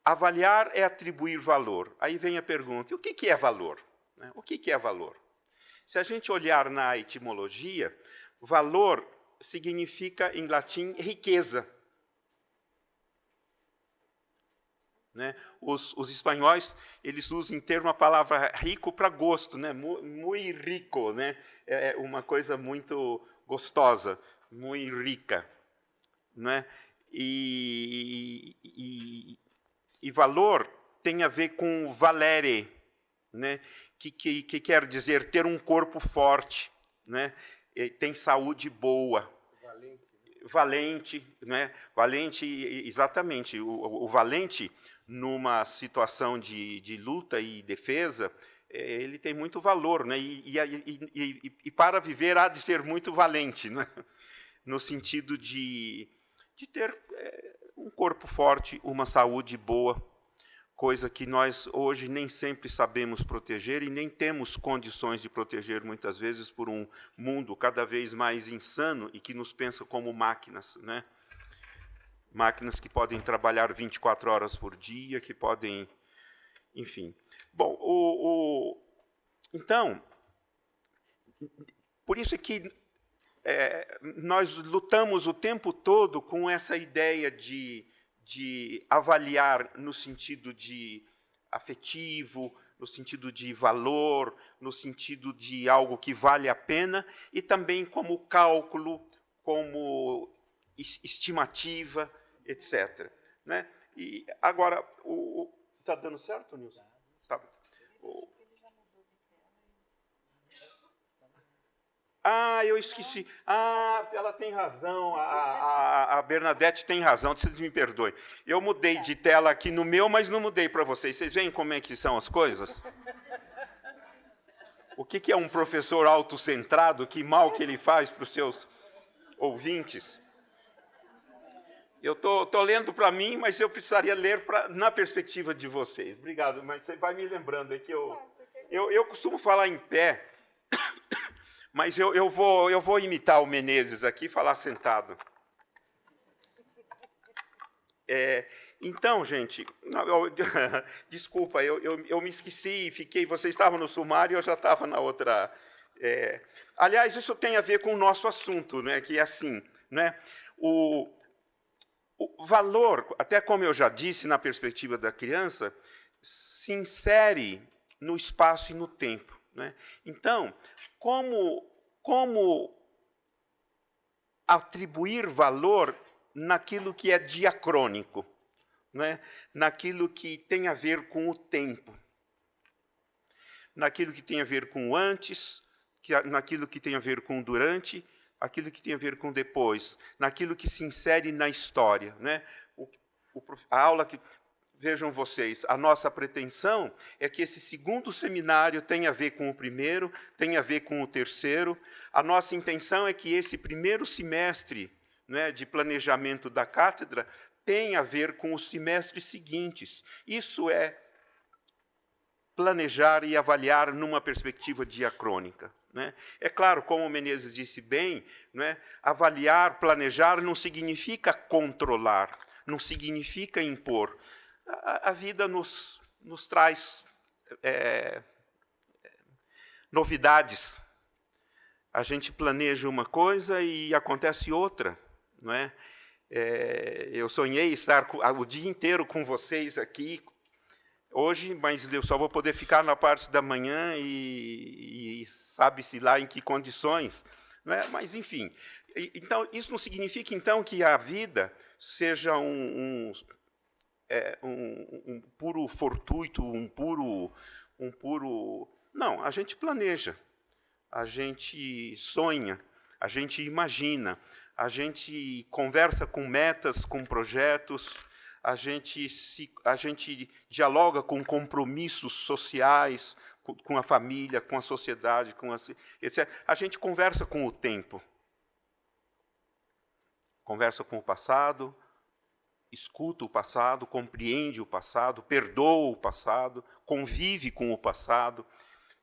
Avaliar é atribuir valor. Aí vem a pergunta, e o que é valor? O que é valor? Se a gente olhar na etimologia, valor significa, em latim, riqueza. Né? Os espanhóis, eles usam em termo a palavra rico para gosto, né? Muy rico, né? É uma coisa muito gostosa, muito rica. Né? E valor tem a ver com valere, né? que quer dizer ter um corpo forte, né? Tem saúde boa. Valente, né? Valente, exatamente. O valente, numa situação de luta e defesa, ele tem muito valor, né? E para viver há de ser muito valente, né? No sentido de ter um corpo forte, uma saúde boa, coisa que nós hoje nem sempre sabemos proteger e nem temos condições de proteger, muitas vezes, por um mundo cada vez mais insano e que nos pensa como máquinas, né? Máquinas que podem trabalhar 24 horas por dia, que podem... Enfim. Bom, então, por isso é que nós lutamos o tempo todo com essa ideia de avaliar no sentido de afetivo, no sentido de valor, no sentido de algo que vale a pena, e também como cálculo, como estimativa, etc. Né? E agora, está dando certo, Nilson? Tá. Eu esqueci. Ela tem razão, a Bernadette tem razão, vocês me perdoem. Eu mudei de tela aqui no meu, mas não mudei para vocês. Vocês veem como é que são as coisas? O que é um professor autocentrado? Que mal que ele faz para os seus ouvintes? Eu estou lendo para mim, mas eu precisaria ler na perspectiva de vocês. Obrigado, mas você vai me lembrando aí que eu costumo falar em pé, mas eu vou imitar o Menezes aqui e falar sentado. Então, gente, desculpa, eu me esqueci e fiquei... Vocês estavam no sumário e eu já estava na outra... aliás, isso tem a ver com o nosso assunto, né, que é assim, né, o valor, até como eu já disse, na perspectiva da criança, se insere no espaço e no tempo. Né? Então, como como atribuir valor naquilo que é diacrônico, né? Naquilo que tem a ver com o tempo, naquilo que tem a ver com o antes, naquilo que tem a ver com o durante, aquilo que tem a ver com o depois, naquilo que se insere na história, né? A aula que... Vejam vocês, a nossa pretensão é que esse segundo seminário tenha a ver com o primeiro, tenha a ver com o terceiro. A nossa intenção é que esse primeiro semestre, né, de planejamento da cátedra tenha a ver com os semestres seguintes. Isso é planejar e avaliar numa perspectiva diacrônica, né? É claro, como o Menezes disse bem, né, avaliar, planejar não significa controlar, não significa impor. A vida nos traz novidades. A gente planeja uma coisa e acontece outra, não é? Eu sonhei estar o dia inteiro com vocês aqui hoje, mas eu só vou poder ficar na parte da manhã e sabe-se lá em que condições, não é? Mas, enfim. Então, isso não significa, então, que a vida seja um puro fortuito, um puro... Não, a gente planeja, a gente sonha, a gente imagina, a gente conversa com metas, com projetos, a gente dialoga com compromissos sociais, com a família, com a sociedade, a gente conversa com o tempo, conversa com o passado, escuta o passado, compreende o passado, perdoa o passado, convive com o passado,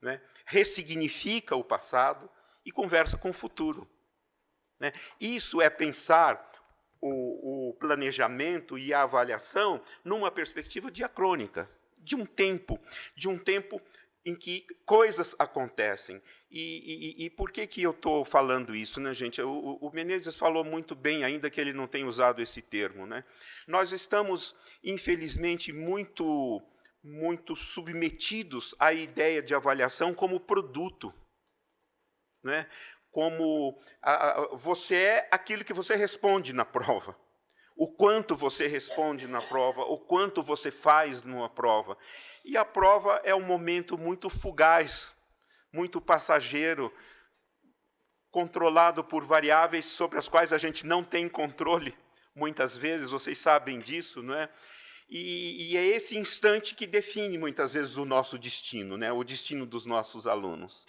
né? Ressignifica o passado e conversa com o futuro, né? Isso é pensar o planejamento e a avaliação numa perspectiva diacrônica, de um tempo em que coisas acontecem. E por que eu estou falando isso, né, gente? O Menezes falou muito bem, ainda que ele não tenha usado esse termo, né? Nós estamos, infelizmente, muito submetidos à ideia de avaliação como produto, né? Como você é aquilo que você responde na prova. O quanto você responde na prova, o quanto você faz numa prova. E a prova é um momento muito fugaz, muito passageiro, controlado por variáveis sobre as quais a gente não tem controle, muitas vezes, vocês sabem disso, não é? E é esse instante que define, muitas vezes, o nosso destino, né? O destino dos nossos alunos.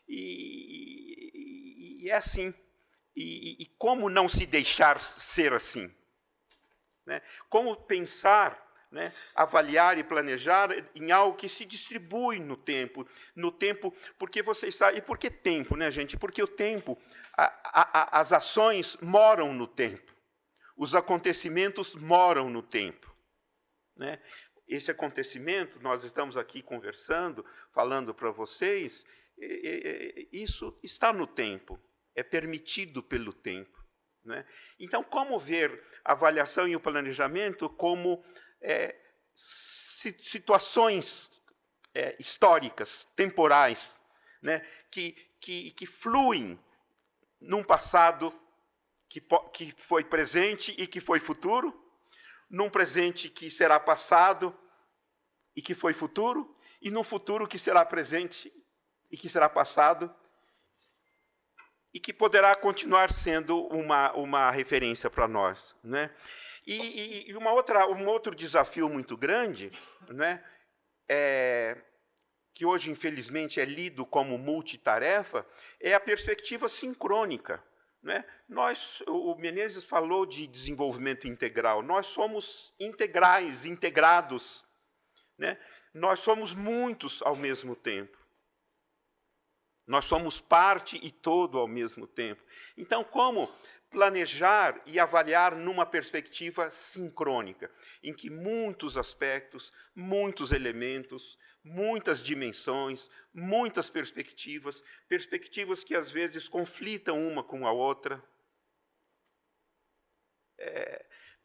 E é assim. E como não se deixar ser assim? Né? Como pensar, né, avaliar e planejar em algo que se distribui no tempo, porque vocês sabem, e por que tempo, né, gente? Porque o tempo, as ações moram no tempo, os acontecimentos moram no tempo, né? Esse acontecimento, nós estamos aqui conversando, falando para vocês, isso está no tempo. É permitido pelo tempo, né? Então, como ver a avaliação e o planejamento como situações históricas, temporais, né? que fluem num passado que foi presente e que foi futuro, num presente que será passado e que foi futuro, e num futuro que será presente e que será passado, e que poderá continuar sendo uma referência para nós, né? E um outro desafio muito grande, né, que hoje, infelizmente, é lido como multitarefa, é a perspectiva sincrônica, né? O Menezes falou de desenvolvimento integral, nós somos integrais, integrados, né? Nós somos muitos ao mesmo tempo. Nós somos parte e todo ao mesmo tempo. Então, como planejar e avaliar numa perspectiva sincrônica, em que muitos aspectos, muitos elementos, muitas dimensões, muitas perspectivas que às vezes conflitam uma com a outra,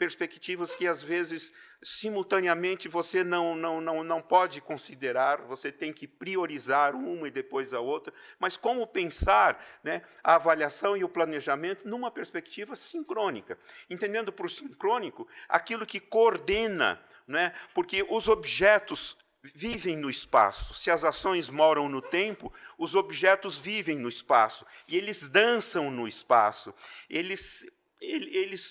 perspectivas que, às vezes, simultaneamente você não pode considerar, você tem que priorizar uma e depois a outra, mas como pensar, né, a avaliação e o planejamento numa perspectiva sincrônica, entendendo por sincrônico aquilo que coordena, né, porque os objetos vivem no espaço. Se as ações moram no tempo, os objetos vivem no espaço, e eles dançam no espaço, eles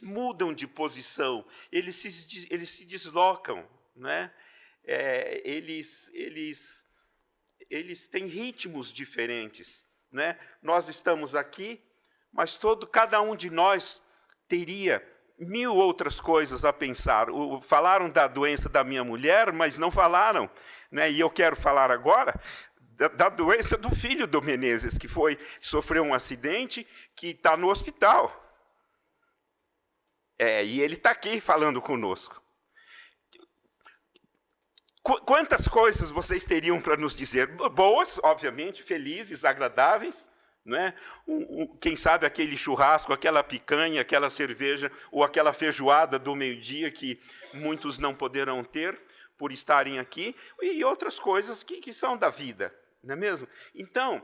mudam de posição, eles se deslocam, né? Eles têm ritmos diferentes, né? Nós estamos aqui, mas cada um de nós teria 1000 outras coisas a pensar. Falaram da doença da minha mulher, mas não falaram, né? E eu quero falar agora da doença do filho do Menezes, que sofreu um acidente, que está no hospital. E ele está aqui falando conosco. Quantas coisas vocês teriam para nos dizer? Boas, obviamente, felizes, agradáveis, não é? Quem sabe aquele churrasco, aquela picanha, aquela cerveja ou aquela feijoada do meio-dia que muitos não poderão ter por estarem aqui, e outras coisas que são da vida, não é mesmo? Então,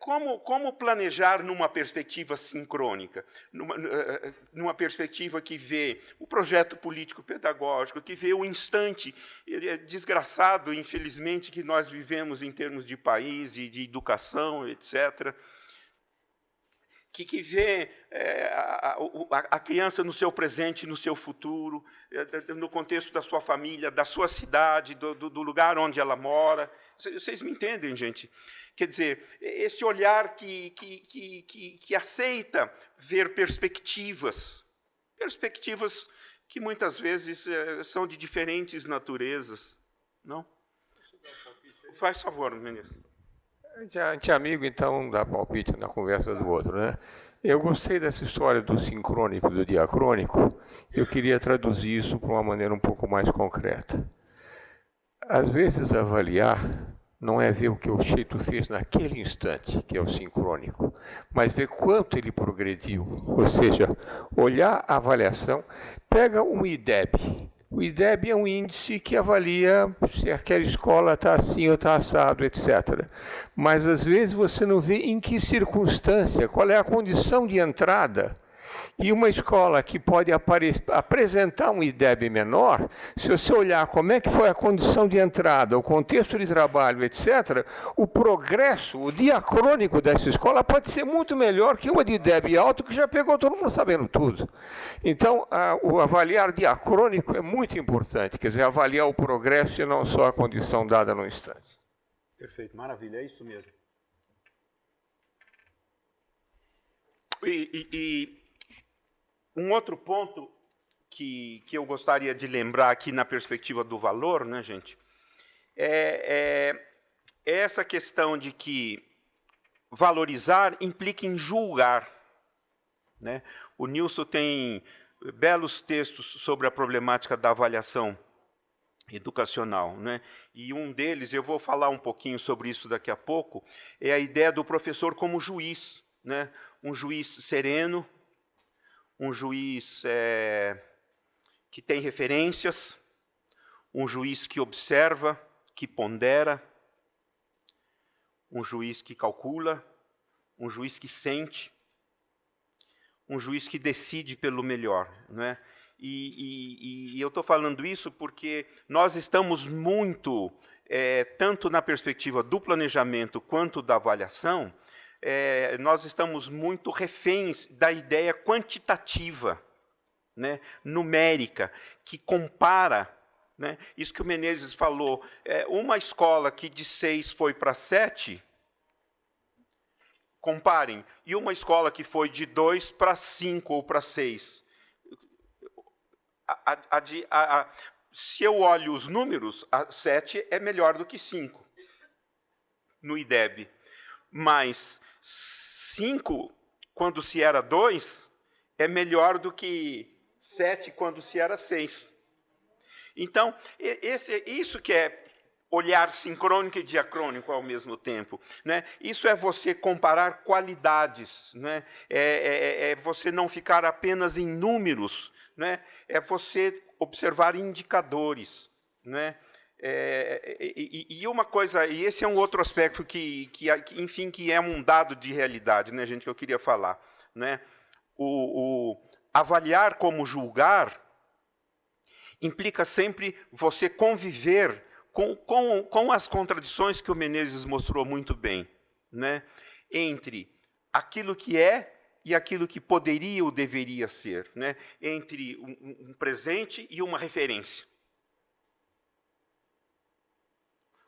como planejar numa perspectiva sincrônica, numa perspectiva que vê o projeto político-pedagógico, que vê o instante desgraçado, infelizmente, que nós vivemos em termos de país e de educação, etc., que vê a criança no seu presente, no seu futuro, no contexto da sua família, da sua cidade, do lugar onde ela mora. Vocês me entendem, gente? Quer dizer, esse olhar que aceita ver perspectivas que muitas vezes são de diferentes naturezas. Não? Faz favor, ministro.
A gente é amigo, então, dá palpite na conversa do outro, né? Eu gostei dessa história do sincrônico, do diacrônico. Eu queria traduzir isso para uma maneira um pouco mais concreta. Às vezes, avaliar não é ver o que o sujeito fez naquele instante, que é o sincrônico, mas ver quanto ele progrediu. Ou seja, olhar a avaliação, pega um IDEB. O IDEB é um índice que avalia se aquela escola está assim ou está assado, etc. Mas, às vezes, você não vê em que circunstância, qual é a condição de entrada. E uma escola que pode apresentar um IDEB menor, se você olhar como é que foi a condição de entrada, o contexto de trabalho, etc., o progresso, o diacrônico dessa escola pode ser muito melhor que uma de IDEB alto, que já pegou todo mundo sabendo tudo. Então, o avaliar diacrônico é muito importante, quer dizer, avaliar o progresso e não só a condição dada no instante.
Perfeito, maravilha, é isso mesmo. Um outro ponto que eu gostaria de lembrar aqui na perspectiva do valor, né, gente, é essa questão de que valorizar implica em julgar, né? O Nilson tem belos textos sobre a problemática da avaliação educacional, né? E um deles, eu vou falar um pouquinho sobre isso daqui a pouco, é a ideia do professor como juiz, né? Um juiz sereno, um juiz que tem referências, um juiz que observa, que pondera, um juiz que calcula, um juiz que sente, um juiz que decide pelo melhor, não é? E eu estou falando isso porque nós estamos muito, tanto na perspectiva do planejamento quanto da avaliação, nós estamos muito reféns da ideia quantitativa, né, numérica, que compara, né, isso que o Menezes falou, uma escola que de 6 foi para 7, comparem, e uma escola que foi de 2 para 5 ou para 6. Se eu olho os números, a 7 é melhor do que 5 no IDEB. Mas 5, quando se era 2, é melhor do que 7 quando se era 6. Então, isso que é olhar sincrônico e diacrônico ao mesmo tempo, né? Isso é você comparar qualidades, né? É você não ficar apenas em números, né, é você observar indicadores, né? E uma coisa, e esse é um outro aspecto enfim, que é um dado de realidade, né, gente, que eu queria falar, né? O avaliar como julgar implica sempre você conviver com as contradições que o Menezes mostrou muito bem, né? Entre aquilo que é e aquilo que poderia ou deveria ser, né? Entre um presente e uma referência.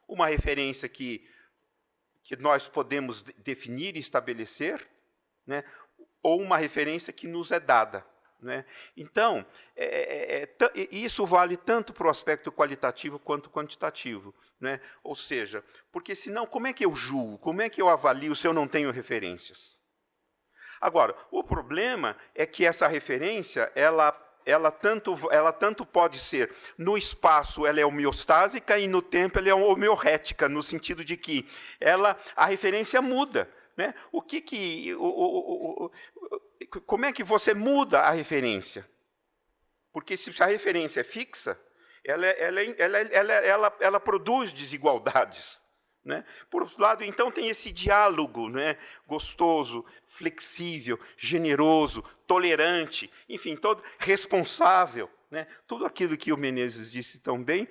Uma referência que nós podemos definir e estabelecer, né? Ou uma referência que nos é dada, né? Então, isso vale tanto para o aspecto qualitativo quanto quantitativo, né? Ou seja, porque senão, como é que eu julgo? Como é que eu avalio se eu não tenho referências? Agora, o problema é que essa referência, ela tanto pode ser, no espaço ela é homeostásica e no tempo ela é homeorrética, no sentido de que a referência muda, né? Como é que você muda a referência? Porque se a referência é fixa, ela produz desigualdades, né? Por outro lado, então, tem esse diálogo, né, gostoso, flexível, generoso, tolerante, enfim, todo responsável, né? Tudo aquilo que o Menezes disse tão bem,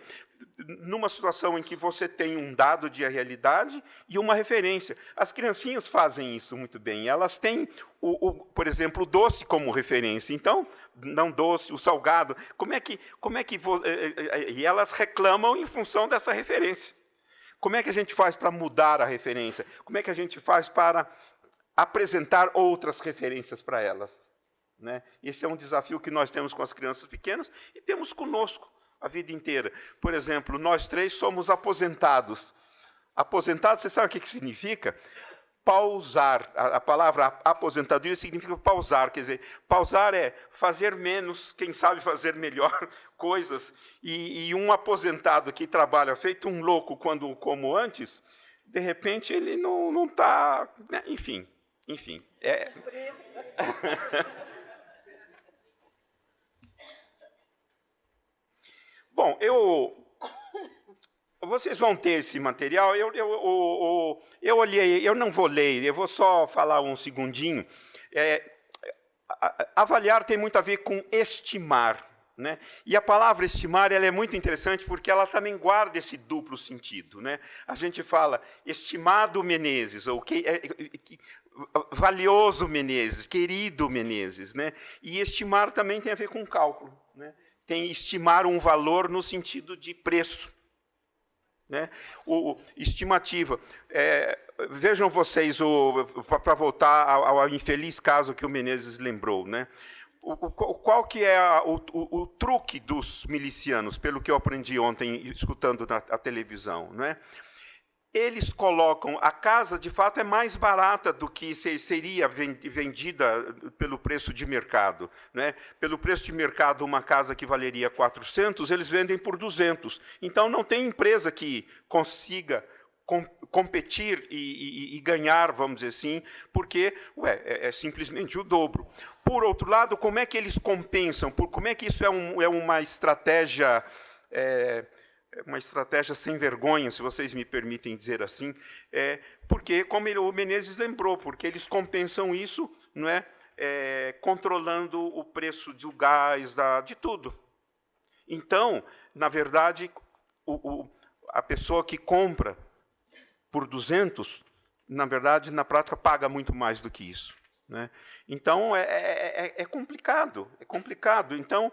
numa situação em que você tem um dado de realidade e uma referência. As criancinhas fazem isso muito bem. Elas têm, por exemplo, o doce como referência. Então, não doce, o salgado. E elas reclamam em função dessa referência. Como é que a gente faz para mudar a referência? Como é que a gente faz para apresentar outras referências para elas, né? Esse é um desafio que nós temos com as crianças pequenas e temos conosco a vida inteira. Por exemplo, nós três somos aposentados. Aposentado, você sabe o que significa? Pausar. A palavra aposentadoria significa pausar. Quer dizer, pausar é fazer menos, quem sabe fazer melhor coisas. E um aposentado que trabalha feito um louco como antes, de repente ele não está... Né? Enfim. Bom, vocês vão ter esse material. Eu olhei, eu não vou ler, eu vou só falar um segundinho. Avaliar tem muito a ver com estimar, né? E a palavra estimar ela é muito interessante porque ela também guarda esse duplo sentido, né? A gente fala estimado Menezes, ou valioso Menezes, querido Menezes, né? E estimar também tem a ver com cálculo, né? Tem estimar um valor no sentido de preço, né? Estimativa. Vejam vocês, para voltar ao infeliz caso que o Menezes lembrou, né? Qual que é o truque dos milicianos, pelo que eu aprendi ontem, escutando a televisão, né? Eles colocam, a casa, de fato, é mais barata do que seria vendida pelo preço de mercado, né? Pelo preço de mercado, uma casa que valeria 400, eles vendem por 200. Então, não tem empresa que consiga competir e ganhar, vamos dizer assim, porque é simplesmente o dobro. Por outro lado, como é que eles compensam? Como é que isso é uma estratégia... uma estratégia sem vergonha, se vocês me permitem dizer assim, porque, como o Menezes lembrou, porque eles compensam isso, não é? Controlando o preço do gás, de tudo. Então, na verdade, a pessoa que compra por 200, na verdade, na prática, paga muito mais do que isso, né? Então, é complicado, é complicado. Então,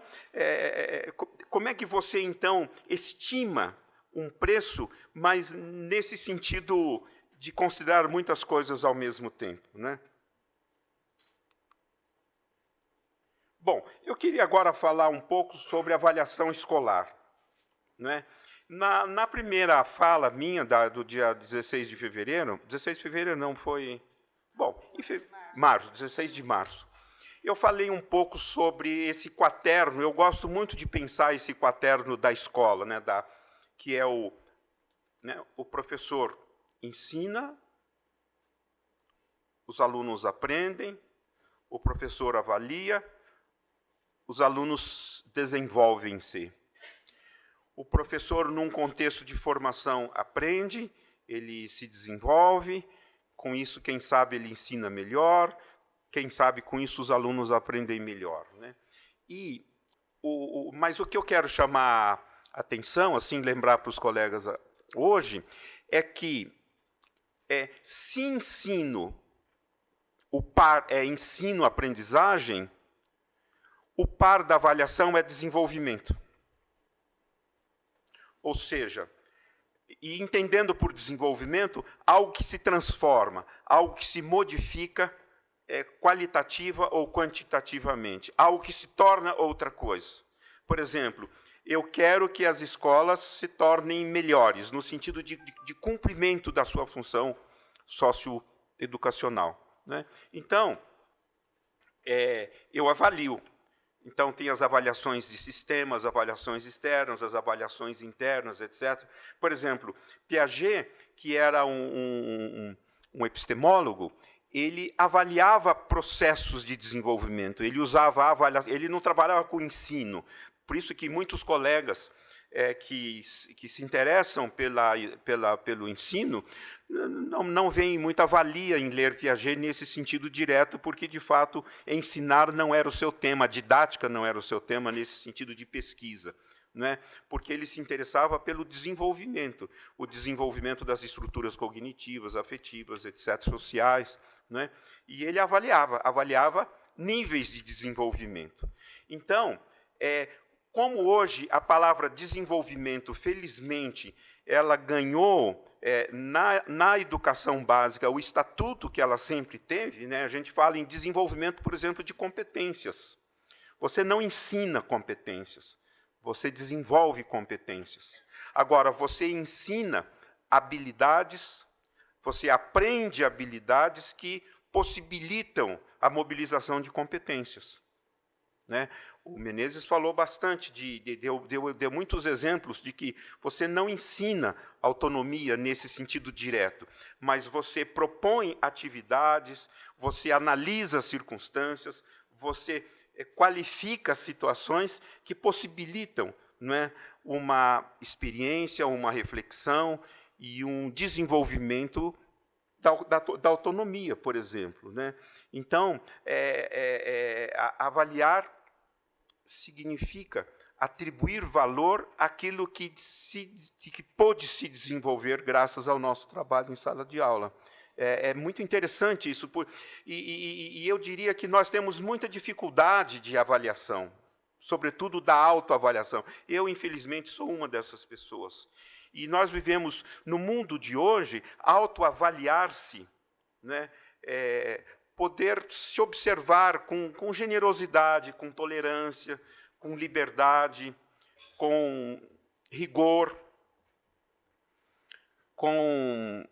como é que você, então, estima um preço, mas nesse sentido de considerar muitas coisas ao mesmo tempo, né? Bom, eu queria agora falar um pouco sobre avaliação escolar, né? Na primeira fala minha, do dia 16 de fevereiro, 16 de fevereiro não, foi... Bom, março, 16 de março. Eu falei um pouco sobre esse quaterno. Eu gosto muito de pensar esse quaterno da escola, né, que é o professor ensina, os alunos aprendem, o professor avalia, os alunos desenvolvem-se. O professor, num contexto de formação, aprende, ele se desenvolve, com isso, quem sabe, ele ensina melhor, quem sabe, com isso, os alunos aprendem melhor, né? Mas o que eu quero chamar a atenção, assim, lembrar para os colegas hoje, é que se ensino, o par é ensino-aprendizagem, o par da avaliação é desenvolvimento. Ou seja, e entendendo por desenvolvimento, algo que se transforma, algo que se modifica qualitativa ou quantitativamente, algo que se torna outra coisa. Por exemplo, eu quero que as escolas se tornem melhores, no sentido de cumprimento da sua função socioeducacional, né? Então, eu avalio. Então, tem as avaliações de sistemas, as avaliações externas, as avaliações internas, etc. Por exemplo, Piaget, que era um epistemólogo, ele avaliava processos de desenvolvimento, ele usava a avaliação, ele não trabalhava com ensino. Por isso que muitos colegas que se interessam pelo ensino não veem muita valia em ler Piaget nesse sentido direto, porque, de fato, ensinar não era o seu tema, a didática não era o seu tema nesse sentido de pesquisa, né? Porque ele se interessava pelo desenvolvimento, o desenvolvimento das estruturas cognitivas, afetivas, etc., sociais, né? E ele avaliava níveis de desenvolvimento. Então, como hoje a palavra desenvolvimento, felizmente, ela ganhou na educação básica o estatuto que ela sempre teve, né? A gente fala em desenvolvimento, por exemplo, de competências. Você não ensina competências, você desenvolve competências. Agora, você ensina habilidades, você aprende habilidades que possibilitam a mobilização de competências, né? O Menezes falou bastante, deu muitos exemplos de que você não ensina autonomia nesse sentido direto, mas você propõe atividades, você analisa as circunstâncias, você qualifica situações que possibilitam, não é, uma experiência, uma reflexão e um desenvolvimento da autonomia, por exemplo, né? Então, avaliar significa atribuir valor àquilo que pôde se desenvolver graças ao nosso trabalho em sala de aula. É muito interessante isso, e eu diria que nós temos muita dificuldade de avaliação, sobretudo da autoavaliação. Eu, infelizmente, sou uma dessas pessoas. E nós vivemos, no mundo de hoje, autoavaliar-se, né? Poder se observar com generosidade, com tolerância, com liberdade, com rigor, com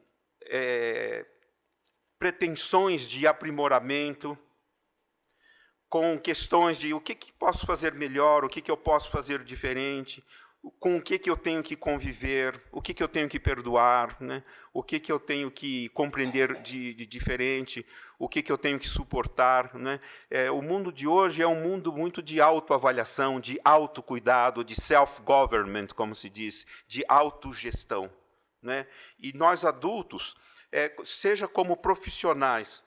pretensões de aprimoramento, com questões de o que posso fazer melhor, o que eu posso fazer diferente, com o que eu tenho que conviver, o que eu tenho que perdoar, né? O que eu tenho que compreender de diferente, o que eu tenho que suportar, né? O mundo de hoje é um mundo muito de autoavaliação, de autocuidado, de self-government, como se diz, de autogestão, né? E nós adultos, seja como profissionais,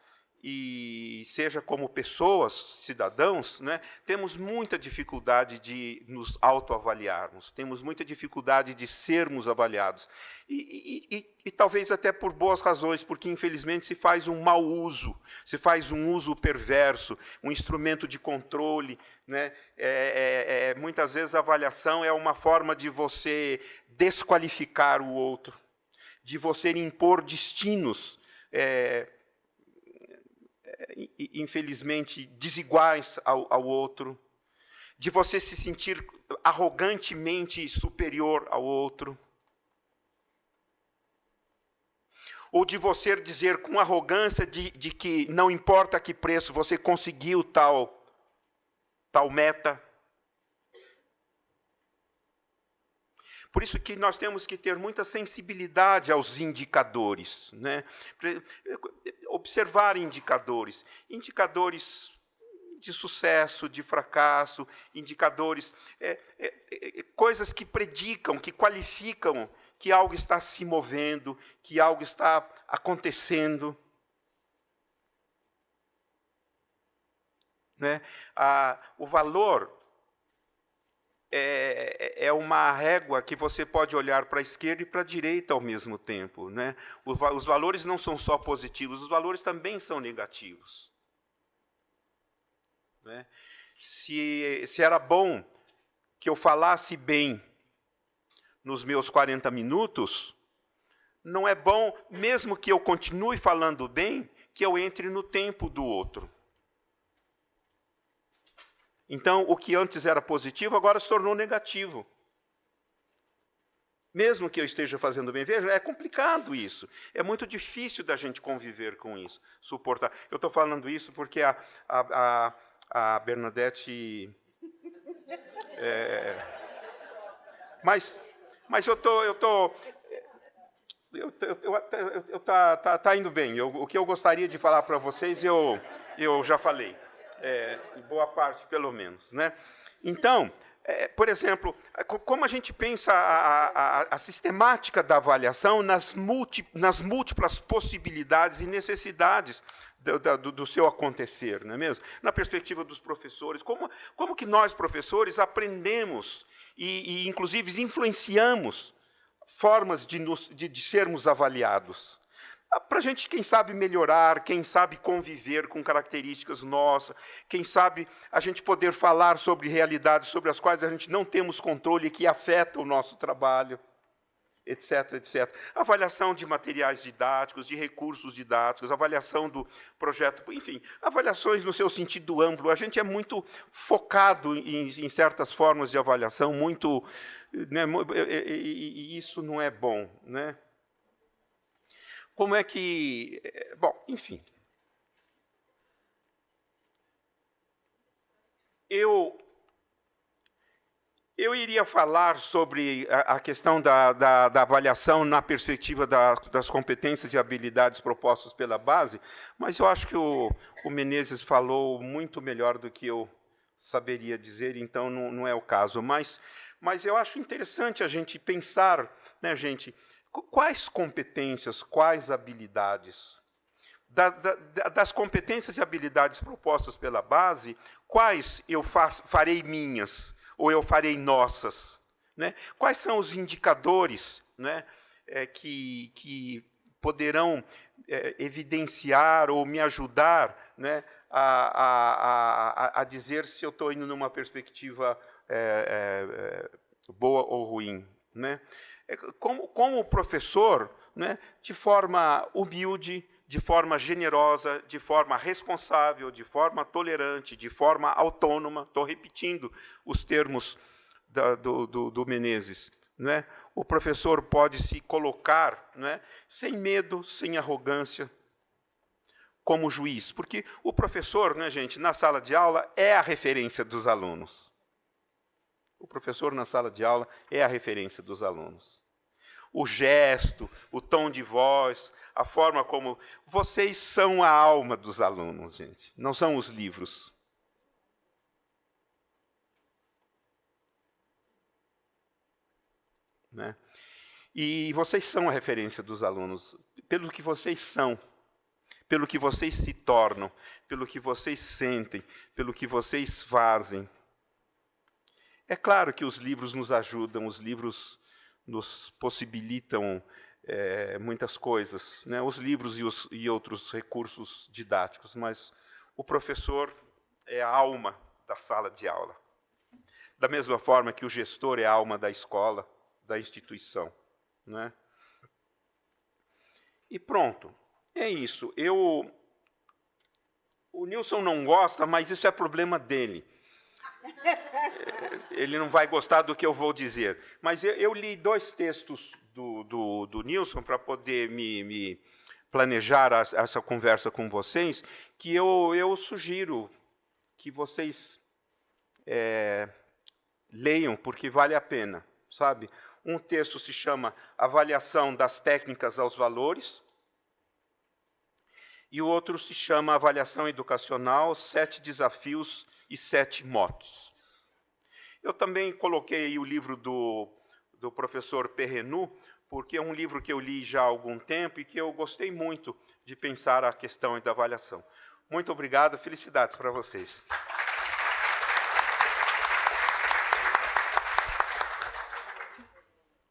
e seja como pessoas, cidadãos, né, temos muita dificuldade de nos autoavaliarmos, temos muita dificuldade de sermos avaliados. E talvez até por boas razões, porque, infelizmente, se faz um mau uso, se faz um uso perverso, um instrumento de controle, né? Muitas vezes a avaliação é uma forma de você desqualificar o outro, de você impor destinos, infelizmente, desiguais ao outro, de você se sentir arrogantemente superior ao outro, ou de você dizer com arrogância de que não importa a que preço você conseguiu tal meta. Por isso que nós temos que ter muita sensibilidade aos indicadores, né? Observar indicadores de sucesso, de fracasso, indicadores, coisas que predicam, que qualificam que algo está se movendo, que algo está acontecendo. Né? O valor é uma régua que você pode olhar para a esquerda e para a direita ao mesmo tempo. Né? Os valores não são só positivos, os valores também são negativos. Né? Se era bom que eu falasse bem nos meus 40 minutos, não é bom, mesmo que eu continue falando bem, que eu entre no tempo do outro. Então, o que antes era positivo, agora se tornou negativo. Mesmo que eu esteja fazendo bem. Veja, é complicado isso. É muito difícil da gente conviver com isso, suportar. Eu estou falando isso porque a Bernadette... Mas tá indo bem. O que eu gostaria de falar para vocês, eu já falei. Boa parte, pelo menos. Né? Então, por exemplo, como a gente pensa a sistemática da avaliação nas múltiplas possibilidades e necessidades do seu acontecer, não é mesmo? Na perspectiva dos professores, como que nós, professores, aprendemos e inclusive, influenciamos formas de sermos avaliados? Para a gente, quem sabe, melhorar, quem sabe conviver com características nossas, quem sabe a gente poder falar sobre realidades sobre as quais a gente não temos controle e que afetam o nosso trabalho, etc., etc. Avaliação de materiais didáticos, de recursos didáticos, avaliação do projeto, enfim, avaliações no seu sentido amplo. A gente é muito focado em certas formas de avaliação, muito, né, e isso não é bom, né? Como é que... Bom, enfim. Eu iria falar sobre a questão da avaliação na perspectiva das competências e habilidades propostas pela base, mas eu acho que o Menezes falou muito melhor do que eu saberia dizer, então não é o caso. Mas eu acho interessante a gente pensar, né, gente, quais competências, quais habilidades, das competências e habilidades propostas pela base, quais eu farei minhas, ou eu farei nossas? Né? Quais são os indicadores, né, que poderão evidenciar ou me ajudar, né, a dizer se eu estou indo numa perspectiva boa ou ruim? Né? Como professor, né, de forma humilde, de forma generosa, de forma responsável, de forma tolerante, de forma autônoma, estou repetindo os termos do Menezes, né? O professor pode se colocar, né, sem medo, sem arrogância, como juiz, porque o professor, né, gente, na sala de aula é a referência dos alunos. O professor na sala de aula é a referência dos alunos. O gesto, o tom de voz, a forma como... Vocês são a alma dos alunos, gente. Não são os livros. Né? E vocês são a referência dos alunos, pelo que vocês são, pelo que vocês se tornam, pelo que vocês sentem, pelo que vocês fazem. É claro que os livros nos ajudam, os livros nos possibilitam muitas coisas, né? Os livros e outros recursos didáticos, mas o professor é a alma da sala de aula. Da mesma forma que o gestor é a alma da escola, da instituição. Né? E pronto, é isso. O Nilson não gosta, mas isso é problema dele. Ele não vai gostar do que eu vou dizer. Mas eu li 2 textos do Nilson para poder me planejar essa conversa com vocês, que eu sugiro que vocês leiam, porque vale a pena, sabe? Um texto se chama Avaliação das Técnicas aos Valores, e o outro se chama Avaliação Educacional, 7 Desafios e 7 Motos. Eu também coloquei o livro do professor Perrenu, porque é um livro que eu li já há algum tempo e que eu gostei muito de pensar a questão da avaliação. Muito obrigado, felicidades para vocês.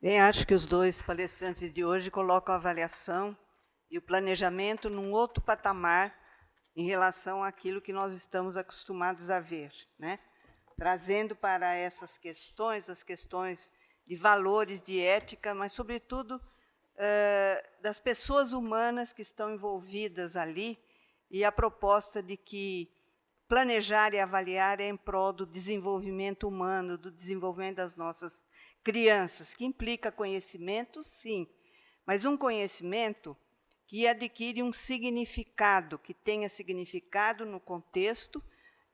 Bem, acho que os dois palestrantes de hoje colocam a avaliação e o planejamento num outro patamar em relação àquilo que nós estamos acostumados a ver, né? Trazendo para essas questões, as questões de valores, de ética, mas, sobretudo, das pessoas humanas que estão envolvidas ali, e a proposta de que planejar e avaliar é em prol do desenvolvimento humano, do desenvolvimento das nossas crianças, que implica conhecimento, sim, mas um conhecimento que adquire um significado, que tenha significado no contexto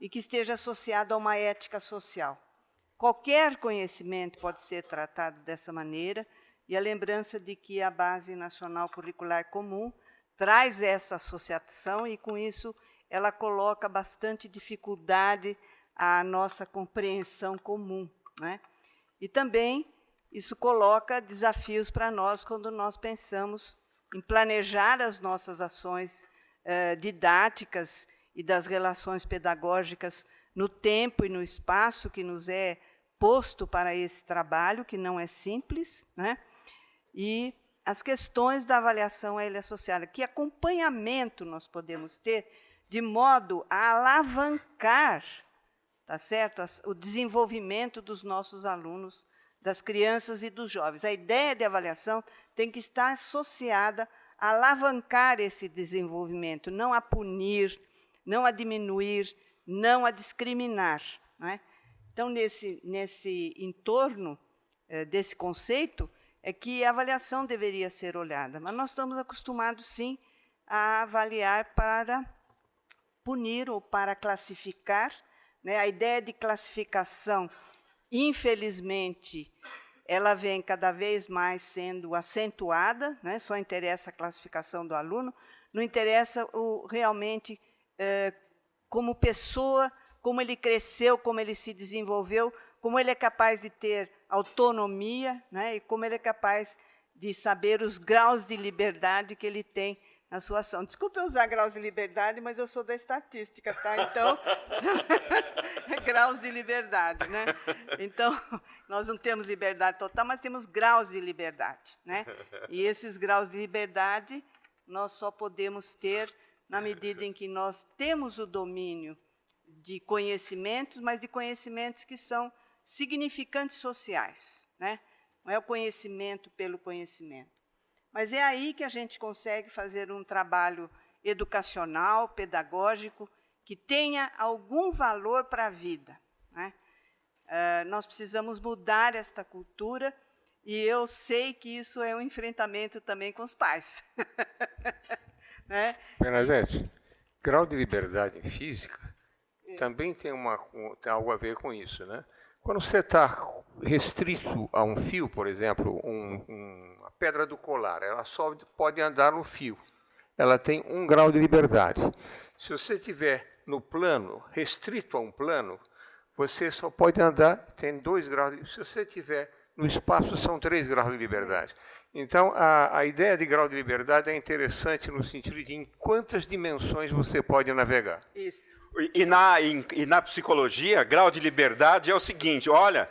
e que esteja associado a uma ética social. Qualquer conhecimento pode ser tratado dessa maneira, e a lembrança de que a Base Nacional Curricular Comum traz essa associação e, com isso, ela coloca bastante dificuldade à nossa compreensão comum, né? E também isso coloca desafios para nós quando nós pensamos em planejar as nossas ações didáticas e das relações pedagógicas no tempo e no espaço que nos é posto para esse trabalho, que não é simples, né? E as questões da avaliação a ele associada. Que acompanhamento nós podemos ter de modo a alavancar, tá certo, o desenvolvimento dos nossos alunos, das crianças e dos jovens. A ideia de avaliação tem que estar associada a alavancar esse desenvolvimento, não a punir, não a diminuir, não a discriminar, não é? Então, nesse entorno desse conceito, é que a avaliação deveria ser olhada. Mas nós estamos acostumados, sim, a avaliar para punir ou para classificar, né? A ideia de classificação, infelizmente, ela vem cada vez mais sendo acentuada, né? Só interessa a classificação do aluno, não interessa realmente como pessoa, como ele cresceu, como ele se desenvolveu, como ele é capaz de ter autonomia, né? E como ele é capaz de saber os graus de liberdade que ele tem na sua ação. Desculpe eu usar graus de liberdade, mas eu sou da estatística, tá? Então, graus de liberdade, né? Então, nós não temos liberdade total, mas temos graus de liberdade, né? E esses graus de liberdade nós só podemos ter na medida em que nós temos o domínio de conhecimentos, mas de conhecimentos que são significantes sociais, né? Não é o conhecimento pelo conhecimento. Mas é aí que a gente consegue fazer um trabalho educacional, pedagógico, que tenha algum valor para a vida, né? Nós precisamos mudar esta cultura, e eu sei que isso é um enfrentamento também com os pais. Né?
Bernadette, grau de liberdade em física também tem algo a ver com isso, né? Quando você está restrito a um fio, por exemplo, a pedra do colar, ela só pode andar no fio. Ela tem 1 grau de liberdade. Se você estiver no plano, restrito a um plano, você só pode andar, tem 2 graus. Se você estiver no espaço, são 3 graus de liberdade. Então, a ideia de grau de liberdade é interessante no sentido de em quantas dimensões você pode navegar.
Isso.
E na psicologia, grau de liberdade é o seguinte, olha,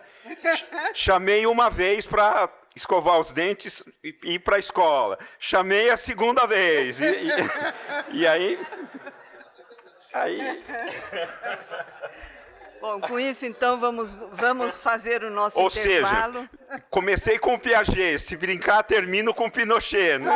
chamei uma vez para escovar os dentes e ir para a escola. Chamei a segunda vez. E aí...
Bom, com isso, então, vamos fazer o nosso intervalo.
Ou seja, comecei com o Piaget, se brincar, termino com o Pinochet, né?